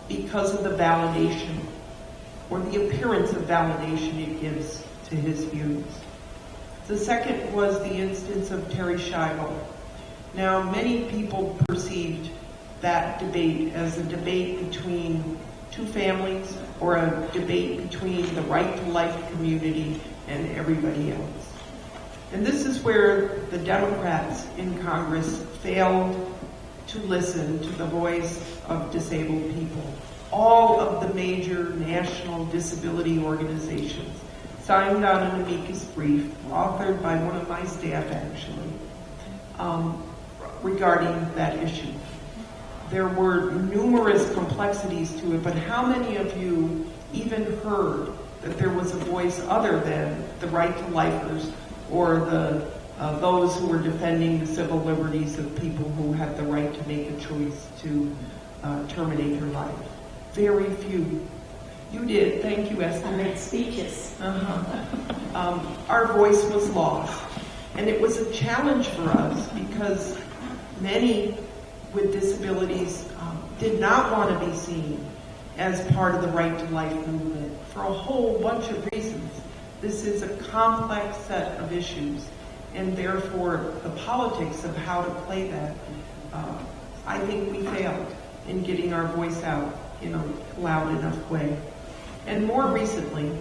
because of the validation or the appearance of validation it gives to his views. The second was the instance of Terry Scheibel. Now, many people perceived that debate as a debate between two families or a debate between the right to life community and everybody else. And this is where the Democrats in Congress failed to listen to the voice of disabled people. All of the major national disability organizations signed on an amicus brief, authored by one of my staff actually, regarding that issue. There were numerous complexities to it, but how many of you even heard that there was a voice other than the right to lifers or those who were defending the civil liberties of people who had the right to make a choice to terminate their life? Very few. You did. Thank you, Esther. I made speeches. Our voice was lost. And it was a challenge for us because many with disabilities did not want to be seen as part of the right to life movement for a whole bunch of reasons. This is a complex set of issues, and therefore the politics of how to play that, I think we failed in getting our voice out in a loud enough way. And more recently,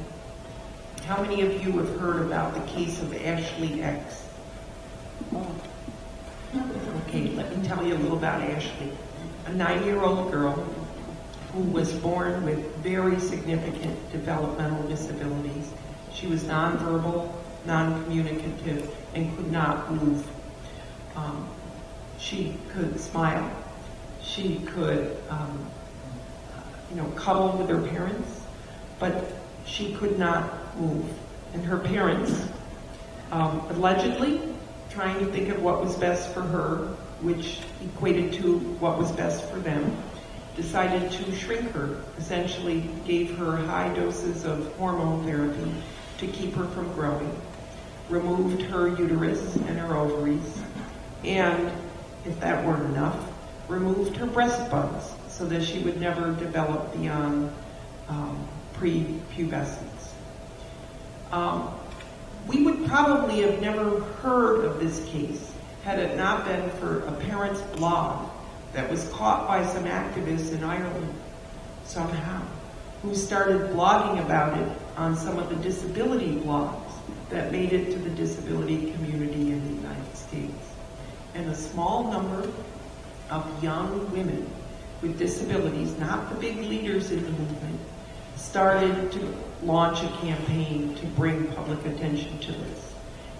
how many of you have heard about the case of Ashley X? Okay, let me tell you a little about Ashley. A 9-year-old girl who was born with very significant developmental disabilities. She was nonverbal, non-communicative, and could not move. She could smile. She could, cuddle with her parents, but she could not move. And her parents, allegedly trying to think of what was best for her, which equated to what was best for them, decided to shrink her, essentially gave her high doses of hormone therapy to keep her from growing, removed her uterus and her ovaries, and, if that weren't enough, removed her breast buds so that she would never develop beyond prepubescence. We would probably have never heard of this case had it not been for a parent's blog that was caught by some activists in Ireland somehow, who started blogging about it on some of the disability blogs that made it to the disability community in the United States. And a small number of young women with disabilities, not the big leaders in the movement, started to launch a campaign to bring public attention to this.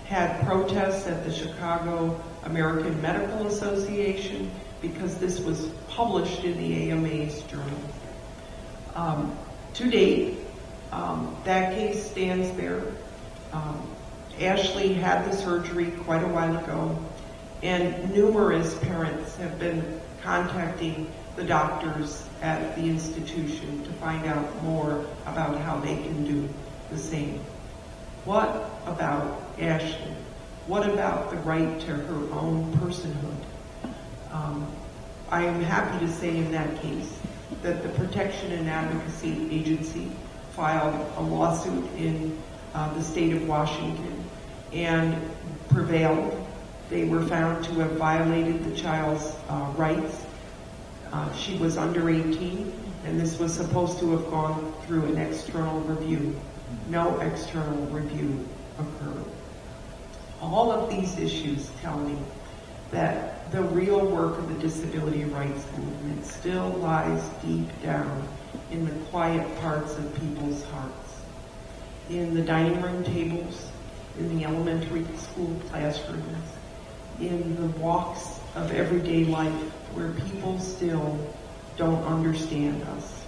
Had protests at the Chicago American Medical Association because this was published in the AMA's journal. To date, that case stands there. Ashley had the surgery quite a while ago, and numerous parents have been contacting the doctors at the institution to find out more about how they can do the same. What about Ashley? What about the right to her own personhood? I am happy to say in that case that the Protection and Advocacy Agency filed a lawsuit in the state of Washington and prevailed. They were found to have violated the child's rights. She was under 18, and this was supposed to have gone through an external review. No external review occurred. All of these issues tell me that the real work of the disability rights movement still lies deep down in the quiet parts of people's hearts, in the dining room tables, in the elementary school classrooms, in the walks of everyday life where people still don't understand us.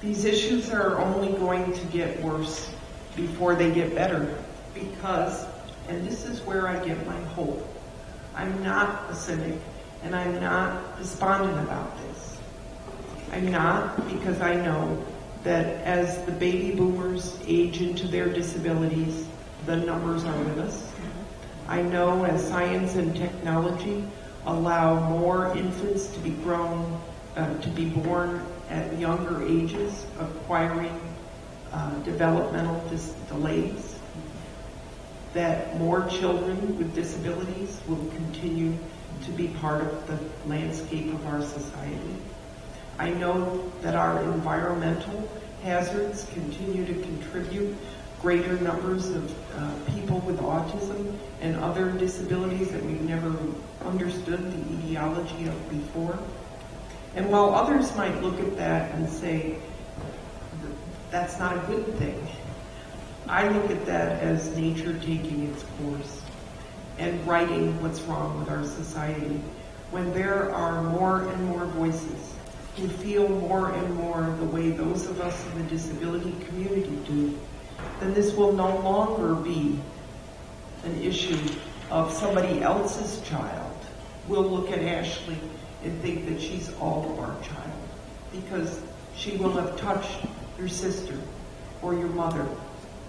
These issues are only going to get worse before they get better because, and this is where I get my hope, I'm not a cynic and I'm not despondent about this. I'm not because I know that as the baby boomers age into their disabilities, the numbers are with us. I know as science and technology allow more infants to be born at younger ages, acquiring developmental delays, that more children with disabilities will continue to be part of the landscape of our society. I know that our environmental hazards continue to contribute greater numbers of people with autism and other disabilities that we've never understood the etiology of before. And while others might look at that and say, that's not a good thing, I look at that as nature taking its course and righting what's wrong with our society. When there are more and more voices who feel more and more the way those of us in the disability community do, then this will no longer be an issue of somebody else's child. We'll look at Ashley and think that she's all of our child because she will have touched your sister or your mother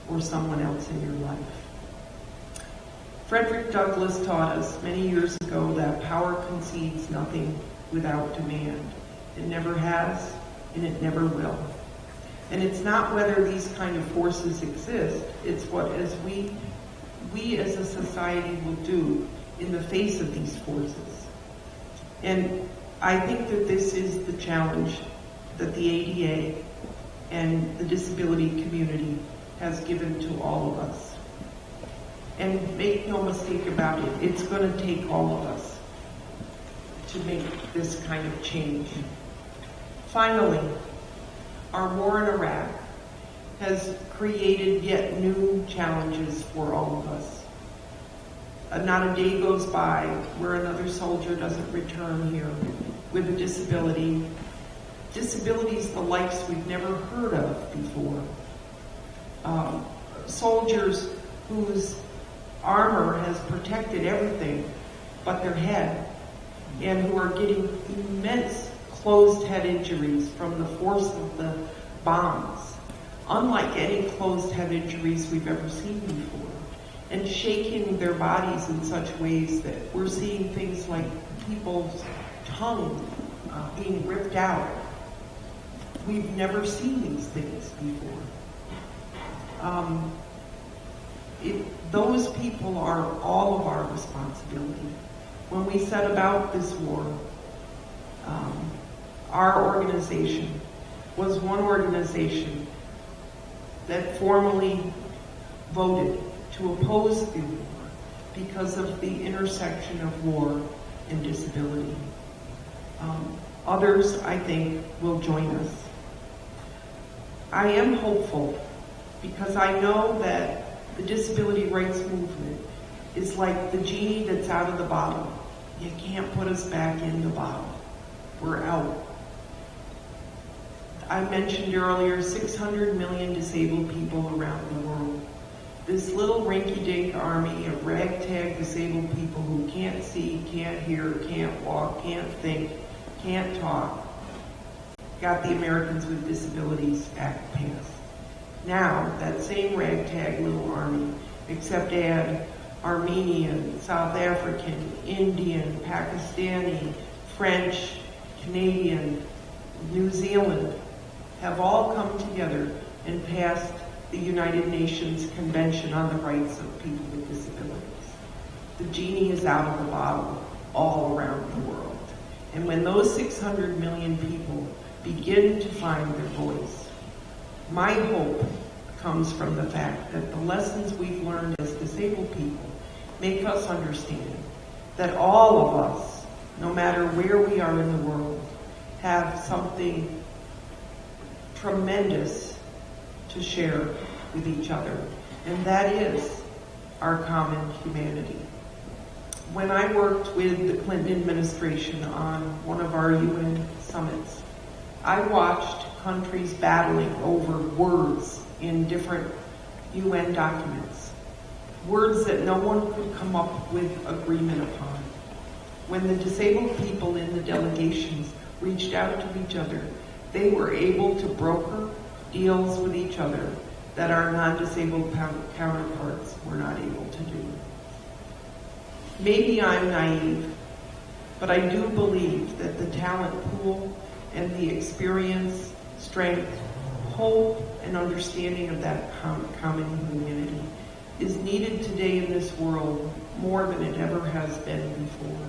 or someone else in your life. Frederick Douglass taught us many years ago that power concedes nothing without demand. It never has, and it never will. And it's not whether these kind of forces exist, it's what as we as a society will do in the face of these forces. And I think that this is the challenge that the ADA and the disability community has given to all of us. And make no mistake about it, it's going to take all of us to make this kind of change. Finally, our war in Iraq has created yet new challenges for all of us. Not a day goes by where another soldier doesn't return here with a disability. Disabilities the likes we've never heard of before. Soldiers whose armor has protected everything but their head, and who are getting immense closed head injuries from the force of the bombs, unlike any closed head injuries we've ever seen before, and shaking their bodies in such ways that we're seeing things like people's tongue being ripped out. We've never seen these things before. Those people are all of our responsibility. When we set about this war, our organization was one organization that formally voted to oppose the war because of the intersection of war and disability. Others, I think, will join us. I am hopeful because I know that the disability rights movement is like the genie that's out of the bottle. You can't put us back in the bottle. We're out. I mentioned earlier 600 million disabled people around the world. This little rinky-dink army of ragtag disabled people who can't see, can't hear, can't walk, can't think, can't talk, got the Americans with Disabilities Act passed. Now, that same ragtag little army, except add Armenian, South African, Indian, Pakistani, French, Canadian, New Zealand, have all come together and passed the United Nations Convention on the Rights of People with Disabilities. The genie is out of the bottle all around the world. And when those 600 million people begin to find their voice, my hope comes from the fact that the lessons we've learned as disabled people make us understand that all of us, no matter where we are in the world, have something tremendous to share with each other, and that is our common humanity. When I worked with the Clinton administration on one of our UN summits, I watched countries battling over words in different UN documents, words that no one could come up with agreement upon. When the disabled people in the delegations reached out to each other, they were able to broker deals with each other that our non-disabled counterparts were not able to do. Maybe I'm naive, but I do believe that the talent pool and the experience, strength, hope, and understanding of that common humanity is needed today in this world more than it ever has been before.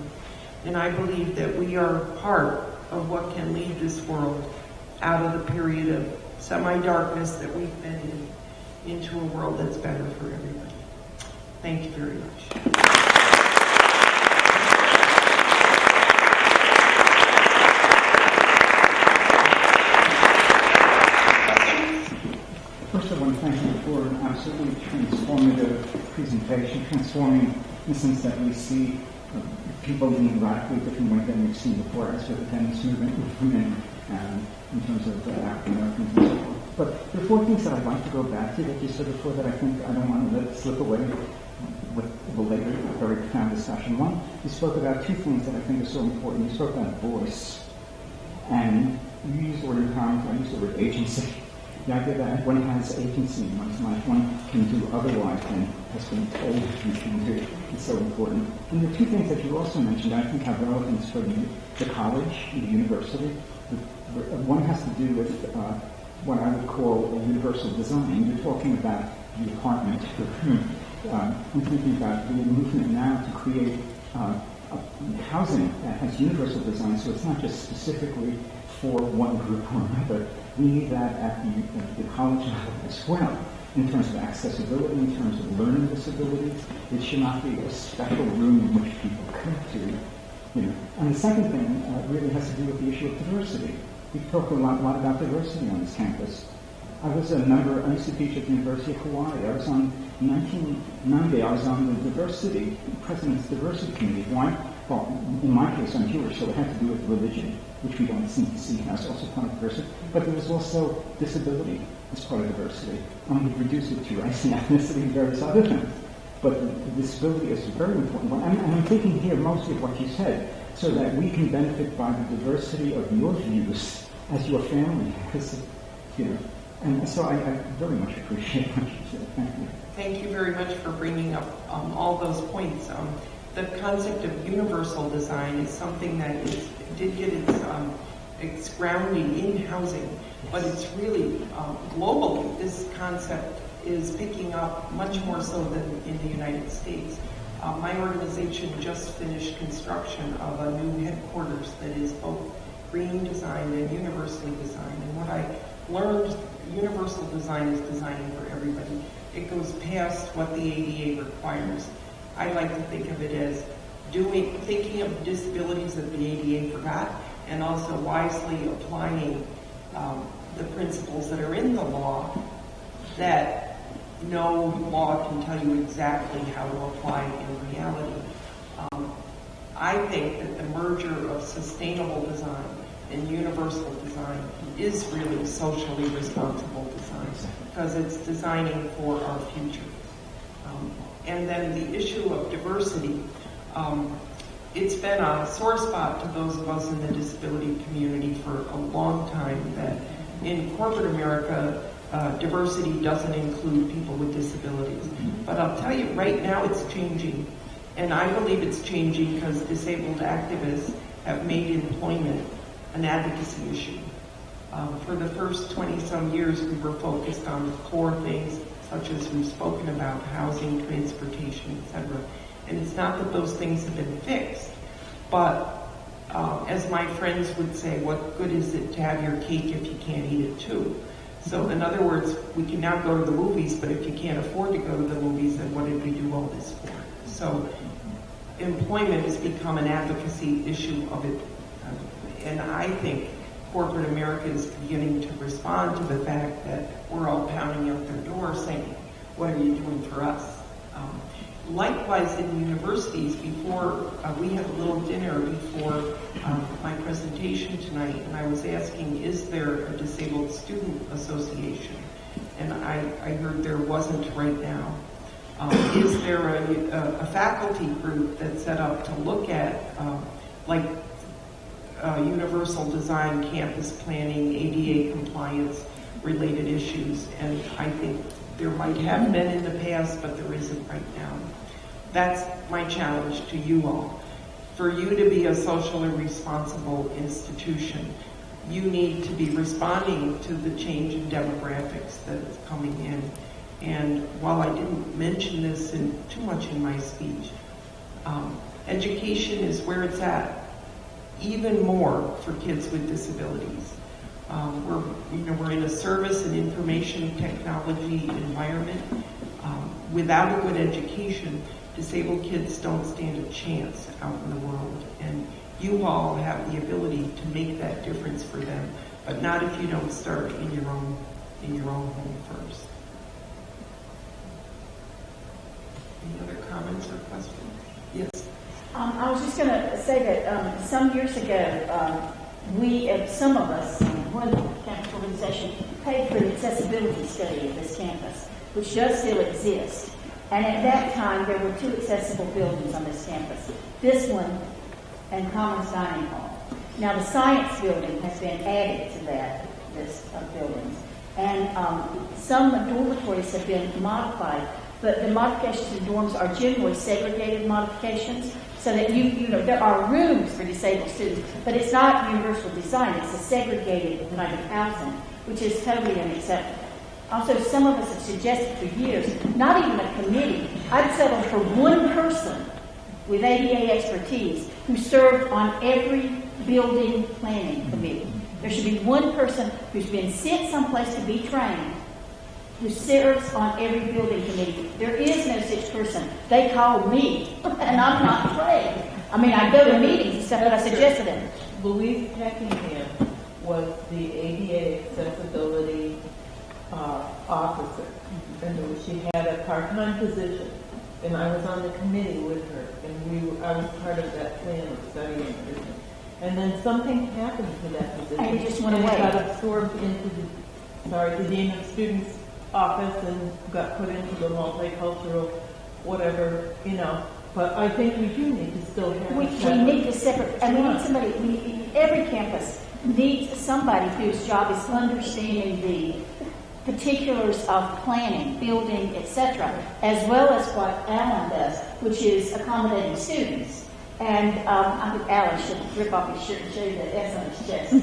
And I believe that we are part of what can lead this world out of the period of semi-darkness that we've been in into a world that's better for everybody. Thank you very much. First, I want to thank you for an absolutely transformative presentation, transforming in the sense that we see people in a radically different way than we've seen before, as with the feminist movement with women, in terms of African Americans and so forth. But there are four things that I'd like to go back to that you said before that I think I don't want to let slip away with the later, very profound discussion. One, you spoke about two things that I think are so important. You spoke about voice, and you used the word empowerment, I used the word agency. The idea that one has agency in one's life, one can do otherwise than has been told you can do, is so important. And the two things that you also mentioned, I think, have relevance for the college, the university. One has to do with what I would call a universal design. You're talking about the apartment. I'm thinking about the movement now to create housing that has universal design, so it's not just specifically for one group or another. We need that at the college level as well, in terms of accessibility, in terms of learning disabilities. It should not be a special room in which people come to. And the second thing really has to do with the issue of diversity. We talk a lot about diversity on this campus. I was a member, I used to teach at the University of Hawaii. I was on, in 1990, I was on the diversity, President's Diversity Committee. Why? Well, in my case, I'm Jewish, so it had to do with religion, which we don't seem to see as also part of diversity. But there was also disability as part of diversity. We reduce it to race and ethnicity and various other things. But the disability is a very important one. And I'm thinking here mostly of what you said, so that we can benefit by the diversity of your views as your family has, you know. And so I very much appreciate what you said. Thank you. Thank you very much for bringing up all those points. The concept of universal design is something that did get its grounding in housing, but it's really globally, this concept is picking up much more so than in the United States. My organization just finished construction of a new headquarters that is both green design and universally designed. And what I learned, universal design is designing for everybody. It goes past what the ADA requires. I like to think of it as thinking of disabilities that the ADA forgot, and also wisely applying the principles that are in the law that no law can tell you exactly how to apply in reality. I think that the merger of sustainable design and universal design is really socially responsible design, because it's designing for our future. And then the issue of diversity, it's been a sore spot to those of us in the disability community for a long time, that in corporate America, diversity doesn't include people with disabilities. But I'll tell you, right now it's changing. And I believe it's changing because disabled activists have made employment an advocacy issue. For the first 20-some years, we were focused on the core things, such as we've spoken about, housing, transportation, etc. And it's not that those things have been fixed, but as my friends would say, what good is it to have your cake if you can't eat it too? So in other words, we can now go to the movies, but if you can't afford to go to the movies, then what did we do all this for? So employment has become an advocacy issue of it. And I think corporate America is beginning to respond to the fact that we're all pounding out their door saying, what are you doing for us? Likewise, in universities, before we had a little dinner before my presentation tonight, and I was asking, is there a disabled student association? And I heard there wasn't right now. Is there a faculty group that's set up to look at universal design, campus planning, ADA compliance related issues? And I think there might have been in the past, but there isn't right now. That's my challenge to you all. For you to be a socially responsible institution, you need to be responding to the change in demographics that's coming in. And while I didn't mention this too much in my speech, education is where it's at, even more for kids with disabilities. We're in a service and information technology environment. Without a good education, disabled kids don't stand a chance out in the world. And you all have the ability to make that difference for them, but not if you don't start in your own home first. Any other comments or questions? Yes. I was just going to say that some years ago, some of us, one campus organization, paid for an accessibility study of this campus, which does still exist. And at that time, there were 2 accessible buildings on this campus. This one and Commons Dining Hall. Now, the science building has been added to that list of buildings. And some dormitories have been modified, but the modifications to the dorms are generally segregated modifications, so that there are rooms for disabled students, but it's not universal design. It's a segregated kind of housing, which is totally unacceptable. Also, some of us have suggested for years, not even a committee. I'd settle for one person with ADA expertise who served on every building planning committee. There should be one person who's been sent someplace to be trained, who serves on every building committee. There is no such person. They call me, and I'm not trained. I mean, I go to meetings and stuff, but I suggested it. Louise Peckingham was the ADA accessibility officer, and she had a part-time position, and I was on the committee with her, and I was part of that plan of study and everything. And then something happened to that position. And it just went and away. it got absorbed into the dean of students' office and got put into the multicultural, whatever, But I think we do need to still have. We need to separate, and we need somebody, every campus needs somebody whose job is understanding the particulars of planning, building, etc., as well as what Alan does, which is accommodating students. And I think Alan should rip off his shirt and show you the S on his chest.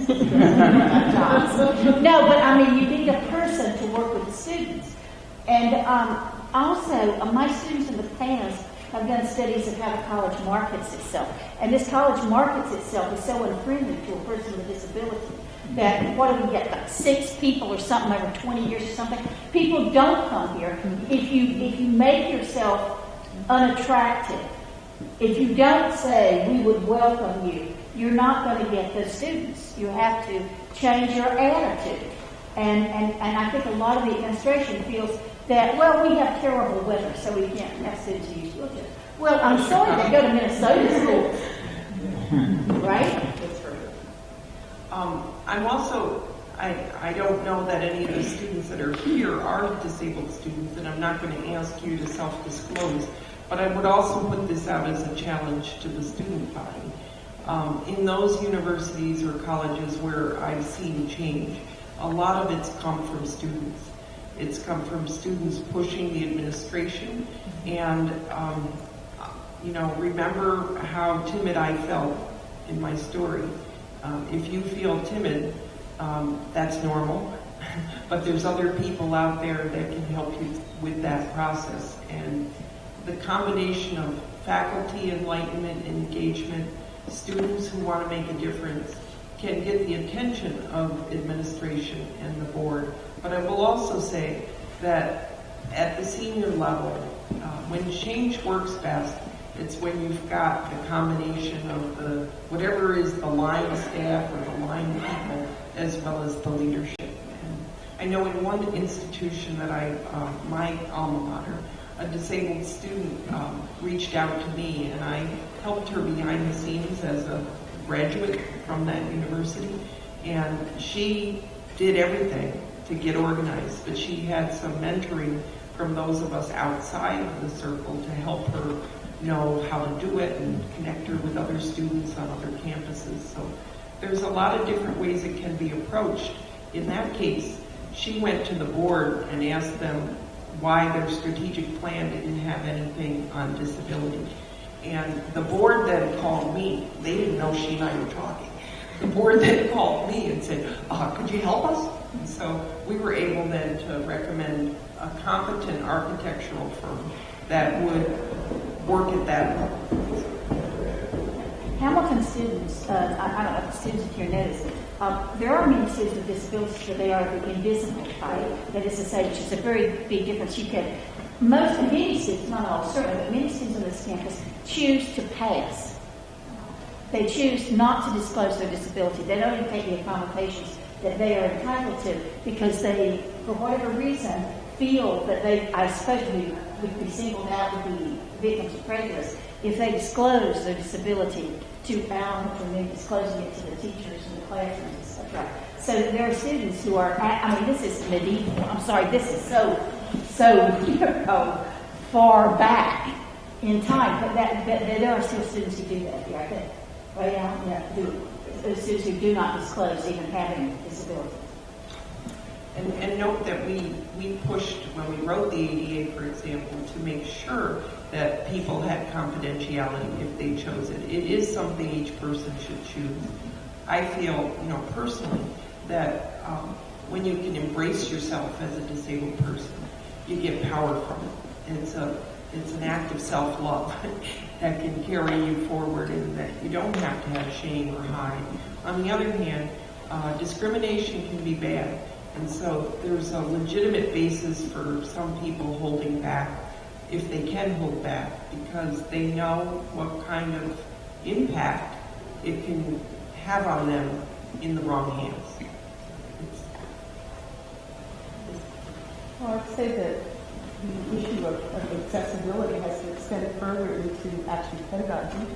No, but I mean, you need a person to work with the students. And also, my students in the past have done studies of how the college markets itself. And this college markets itself is so unfriendly to a person with a disability that, what do we get, like 6 people or something over 20 years or something? People don't come here. If you make yourself unattractive, if you don't say, we would welcome you, you're not going to get those students. You have to change your attitude. And I think a lot of the administration feels that, well, we have terrible weather, so we can't have students who use wheelchairs. Well, I'm sorry, they go to Minnesota schools. Right? That's right. I'm also, I don't know that any of the students that are here are disabled students, and I'm not going to ask you to self-disclose, but I would also put this out as a challenge to the student body. In those universities or colleges where I've seen change, a lot of it's come from students. It's come from students pushing the administration, and remember how timid I felt in my story. If you feel timid, that's normal, but there's other people out there that can help you with that process. And the combination of faculty enlightenment, engagement, students who want to make a difference can get the attention of administration and the board. But I will also say that at the senior level, when change works best, it's when you've got the combination of the, whatever is the line staff or the line people, as well as the leadership. And I know in one institution that my alma mater, a disabled student reached out to me, and I helped her behind the scenes as a graduate from that university, and she did everything to get organized, but she had some mentoring from those of us outside of the circle to help her know how to do it and connect her with other students on other campuses. So there's a lot of different ways it can be approached. In that case, she went to the board and asked them why their strategic plan didn't have anything on disability. And the board then called me. They didn't know she and I were talking. The board then called me and said, could you help us? And so we were able then to recommend a competent architectural firm that would work at that level. Hamilton students, I don't know if the students here notice, there are many students with disabilities, but they are invisible, right? That is to say, which is a very big difference. Many students, not all certainly, but many students on this campus choose to pass. They choose not to disclose their disability. They don't even take the accommodations that they are entitled to because they, for whatever reason, feel that they, I suppose, would be singled out, would be victims of prejudice if they disclose their disability to Alan and then disclosing it to the teachers in the classrooms, etc. So there are students who are, this is medieval. I'm sorry, this is so far back in time, but there are still students who do that here, I think. Right now, students who do not disclose even having disabilities. And note that we pushed, when we wrote the ADA, for example, to make sure that people had confidentiality if they chose it. It is something each person should choose. I feel, personally, that when you can embrace yourself as a disabled person, you get power from it. It's an act of self-love that can carry you forward, and that you don't have to have shame or hide. On the other hand, discrimination can be bad. And so there's a legitimate basis for some people holding back, if they can hold back, because they know what kind of impact it can have on them in the wrong hands. Well, I'd say that the issue of accessibility has to extend further into actually pedagogy.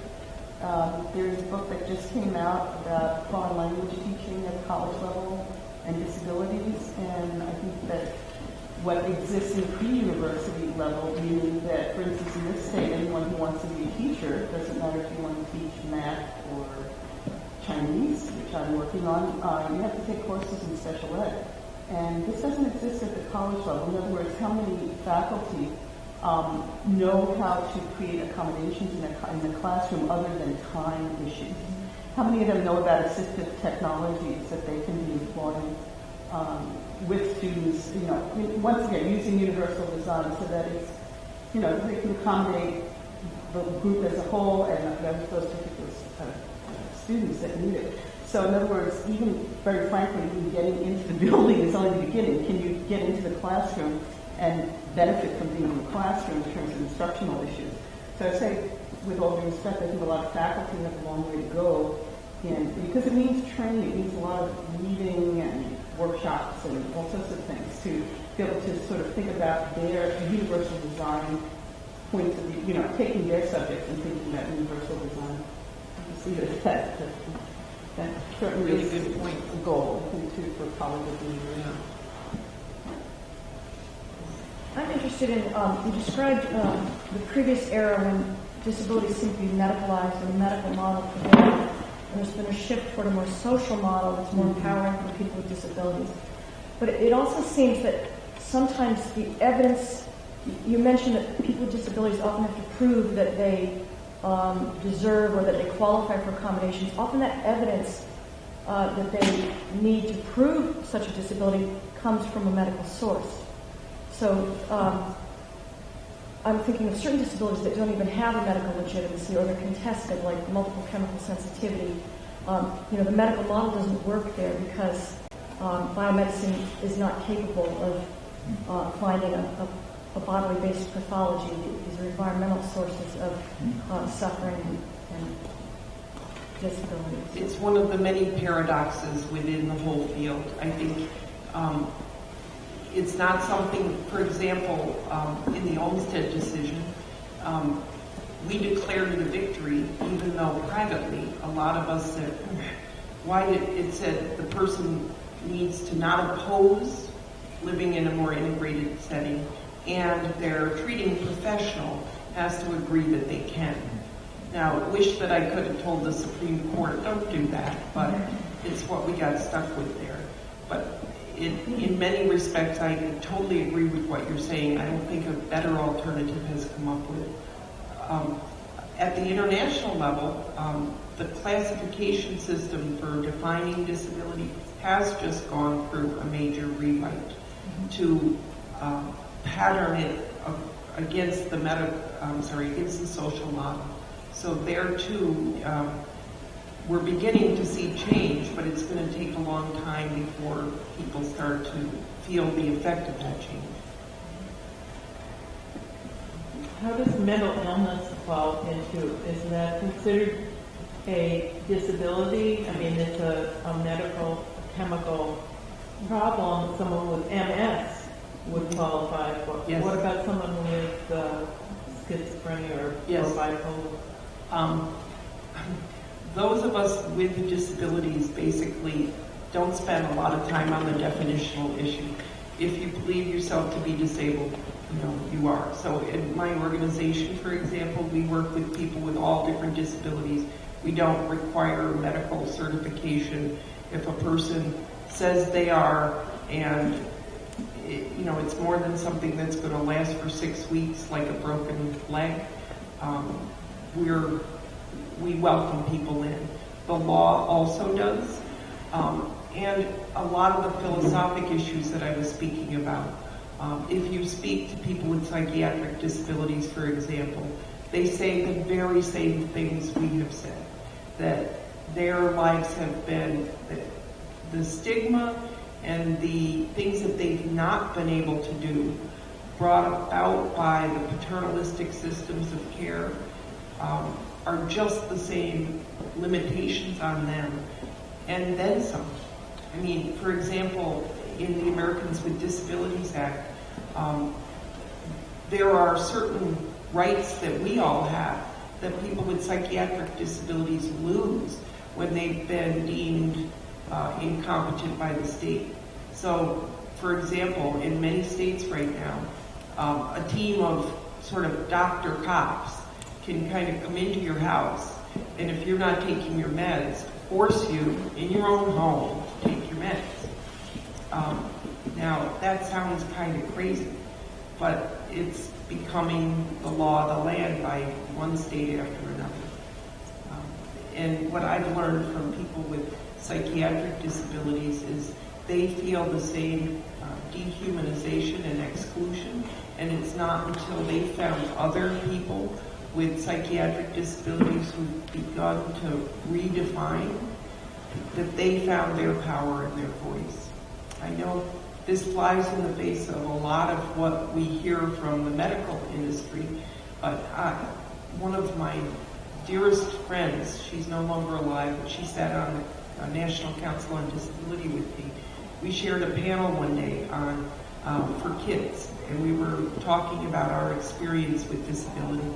There's a book that just came out about foreign language teaching at college level and disabilities, and I think that what exists in pre-university level, meaning that, for instance, in this state, anyone who wants to be a teacher, doesn't matter if you want to teach math or Chinese, which I'm working on, you have to take courses in special ed. And this doesn't exist at the college level. In other words, how many faculty know how to create accommodations in the classroom other than time issues? How many of them know about assistive technologies that they can be employing with students, once again, using universal design so that it's, they can accommodate the group as a whole and those particular students that need it. So in other words, even very frankly, even getting into the building is only the beginning. Can you get into the classroom and benefit from being in the classroom in terms of instructional issues? So I say, with all due respect, I think a lot of faculty have a long way to go because it means training, it means a lot of reading and workshops and all sorts of things to be able to sort of think about their universal design points of view, taking their subject and thinking about universal design. Just leave it at that. That certainly Really is good point. a goal for college of the year. I'm interested in, you described the previous era when disabilities seem to be medicalized and the medical model prevailed, and there's been a shift toward a more social model that's more empowering for people with disabilities. But it also seems that sometimes the evidence, you mentioned that people with disabilities often have to prove that they deserve or that they qualify for accommodations. Often that evidence that they need to prove such a disability comes from a medical source. So I'm thinking of certain disabilities that don't even have a medical legitimacy or they're contested, like multiple chemical sensitivity. The medical model doesn't work there because biomedicine is not capable of finding a bodily-based pathology. These are environmental sources of suffering and disabilities. It's one of the many paradoxes within the whole field. I think it's not something, for example, in the Olmsted decision, we declared it a victory, even though privately a lot of us said, why did it said the person needs to not oppose living in a more integrated setting, and their treating professional has to agree that they can. Now, wish that I could have told the Supreme Court, don't do that, but it's what we got stuck with there. But in many respects, I totally agree with what you're saying. I don't think a better alternative has come up with. At the international level, the classification system for defining disability has just gone through a major rewrite to pattern it against the against the social model. So there too, we're beginning to see change, but it's going to take a long time before people start to feel the effect of that change. How does mental illness fall into? Is that considered a disability? I mean, it's a medical, chemical problem. Someone with MS would qualify for. Yes. What about someone with schizophrenia or bipolar? Those of us with disabilities basically don't spend a lot of time on the definitional issue. If you believe yourself to be disabled, you are. So in my organization, for example, we work with people with all different disabilities. We don't require medical certification. If a person says they are, and it's more than something that's going to last for 6 weeks, like a broken leg, we welcome people in. The law also does. And a lot of the philosophic issues that I was speaking about. If you speak to people with psychiatric disabilities, for example, they say the very same things we have said, that their lives have been, the stigma and the things that they've not been able to do brought about by the paternalistic systems of care are just the same limitations on them, and then some. I mean, for example, in the Americans with Disabilities Act, There are certain rights that we all have that people with psychiatric disabilities lose when they've been deemed incompetent by the state. So, for example, in many states right now, a team of sort of doctor cops can kind of come into your house, and if you're not taking your meds, force you in your own home to take your meds. Now, that sounds kind of crazy, but it's becoming the law of the land by one state after another. And what I've learned from people with psychiatric disabilities is they feel the same dehumanization and exclusion, and it's not until they found other people with psychiatric disabilities who've begun to redefine that they found their power and their voice. I know this flies in the face of a lot of what we hear from the medical industry, but one of my dearest friends, she's no longer alive, but she sat on the National Council on Disability with me. We shared a panel one day on for kids, and we were talking about our experience with disability.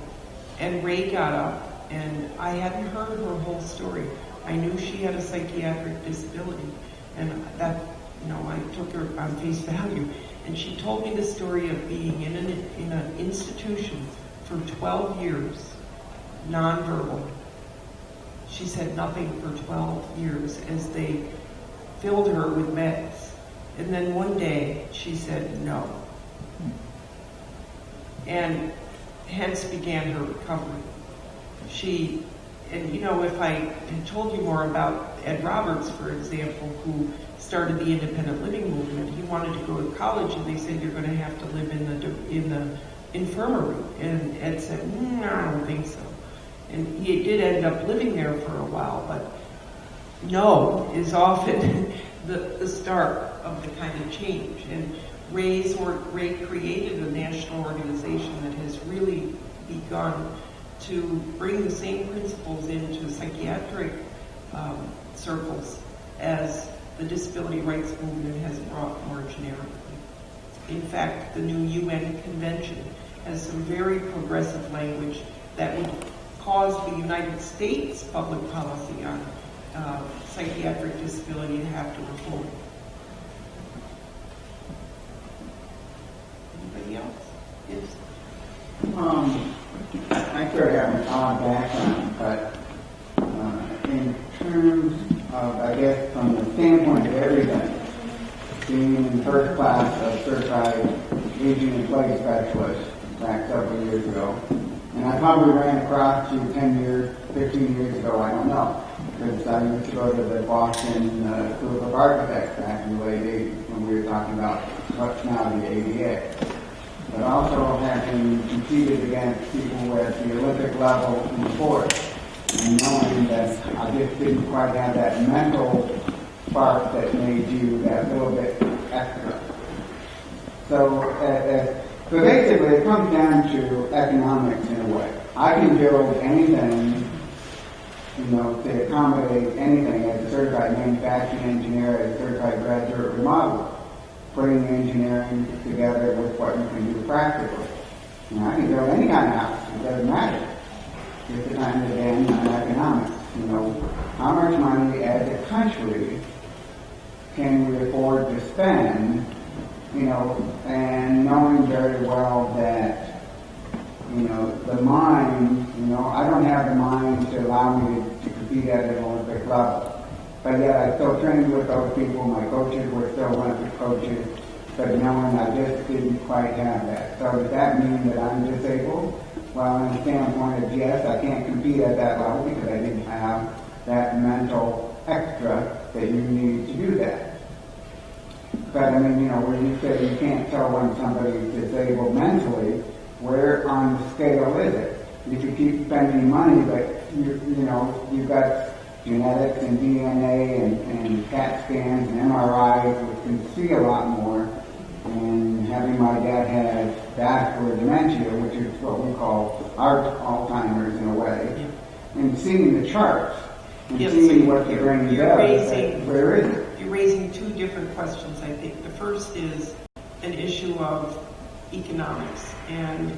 And Ray got up, and I hadn't heard her whole story. I knew she had a psychiatric disability, and that, I took her on face value. And she told me the story of being in an institution for 12 years, nonverbal. She said nothing for 12 years as they filled her with meds. And then one day she said no. And hence began her recovery. If I had told you more about Ed Roberts, for example, who started the independent living movement, he wanted to go to college, and they said, you're going to have to live in the infirmary. And Ed said, I don't think so. And he did end up living there for a while, but no is often the start of the kind of change. And Ray created a national organization that has really begun to bring the same principles into psychiatric circles as the disability rights movement has brought more generically. In fact, the new UN convention has some very progressive language that would cause the United States public policy on psychiatric disability to have to reform. Anybody else? Yes. I sort of have a solid background, but in terms of, I guess, from the standpoint of everything, being in first class of certified aging and play specialist back several years ago, and I probably ran across you 10 years, 15 years ago, I don't know, because I used to go to the Boston School of Architects back in the late 80s when we were talking about what's now the ADA. But also having competed against people at the Olympic level in sports, and knowing that I just didn't quite have that mental spark that made you that little bit extra. So basically it comes down to economics in a way. I can build anything, to accommodate anything as a certified manufacturing engineer, as a certified graduate remodeler, putting engineering together with what you can do practically. I can build any kind of house, it doesn't matter. Just depends again on economics. How much money as a country can we afford to spend, and knowing very well that, the mind, I don't have the mind to allow me to compete at an Olympic level. But yet I still trained with those people. My coaches were still Olympic coaches. But knowing I just didn't quite have that. So does that mean that I'm disabled? Well, on the standpoint of yes, I can't compete at that level because I didn't have that mental extra that you need to do that. But when you say you can't tell when somebody's disabled mentally, where on the scale is it? You could keep spending money, but you've got genetics and DNA and CAT scans and MRIs, which can see a lot more. And having my dad have vascular dementia, which is what we call Alzheimer's in a way, and seeing the charts and seeing what the brain does, where is it? You're raising two different questions, I think. The first is, an issue of economics and,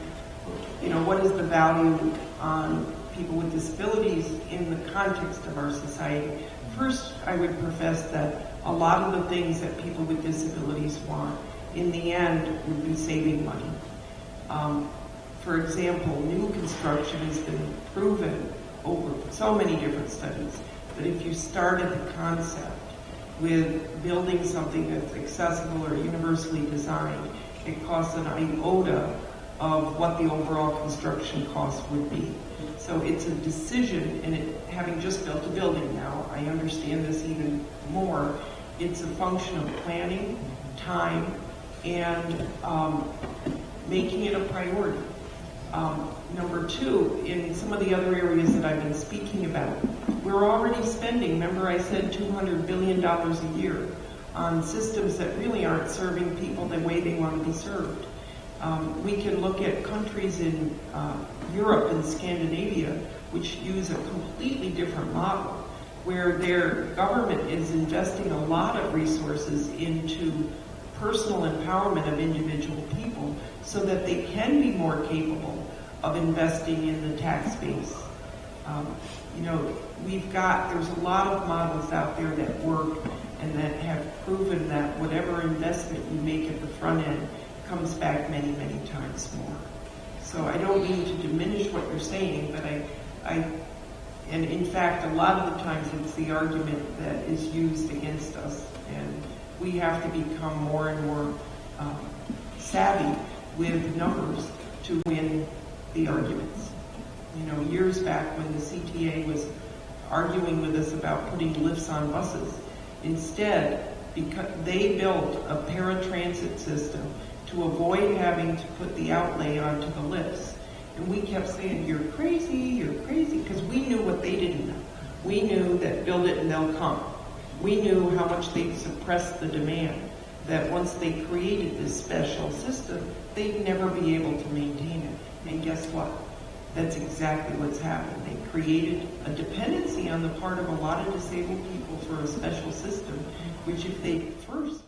what is the value on people with disabilities in the context of our society. First, I would profess that a lot of the things that people with disabilities want, in the end, would be saving money. For example, new construction has been proven over so many different studies that if you start at the concept with building something that's accessible or universally designed, it costs an iota of what the overall construction cost would be. So it's a decision, and having just built a building now, I understand this even more. It's a function of planning, time, and making it a priority. Number two, in some of the other areas that I've been speaking about, we're already spending, remember I said $200 billion a year on systems that really aren't serving people the way they want to be served. We can look at countries in Europe and Scandinavia which use a completely different model, where their government is investing a lot of resources into personal empowerment of individual people so that they can be more capable of investing in the tax base. There's a lot of models out there that work and that have proven that whatever investment you make at the front end comes back many, many times more. So I don't mean to diminish what you're saying, but and in fact, a lot of the times it's the argument that is used against us, and we have to become more and more savvy with numbers to win the arguments. Years back when the CTA was arguing with us about putting lifts on buses, instead, because they built a paratransit system to avoid having to put the outlay onto the lifts. And we kept saying, you're crazy, because we knew what they didn't know. We knew that build it and they'll come. We knew how much they suppressed the demand, that once they created this special system, they'd never be able to maintain it. And guess what? That's exactly what's happened. They created a dependency on the part of a lot of disabled people for a special system, which if they first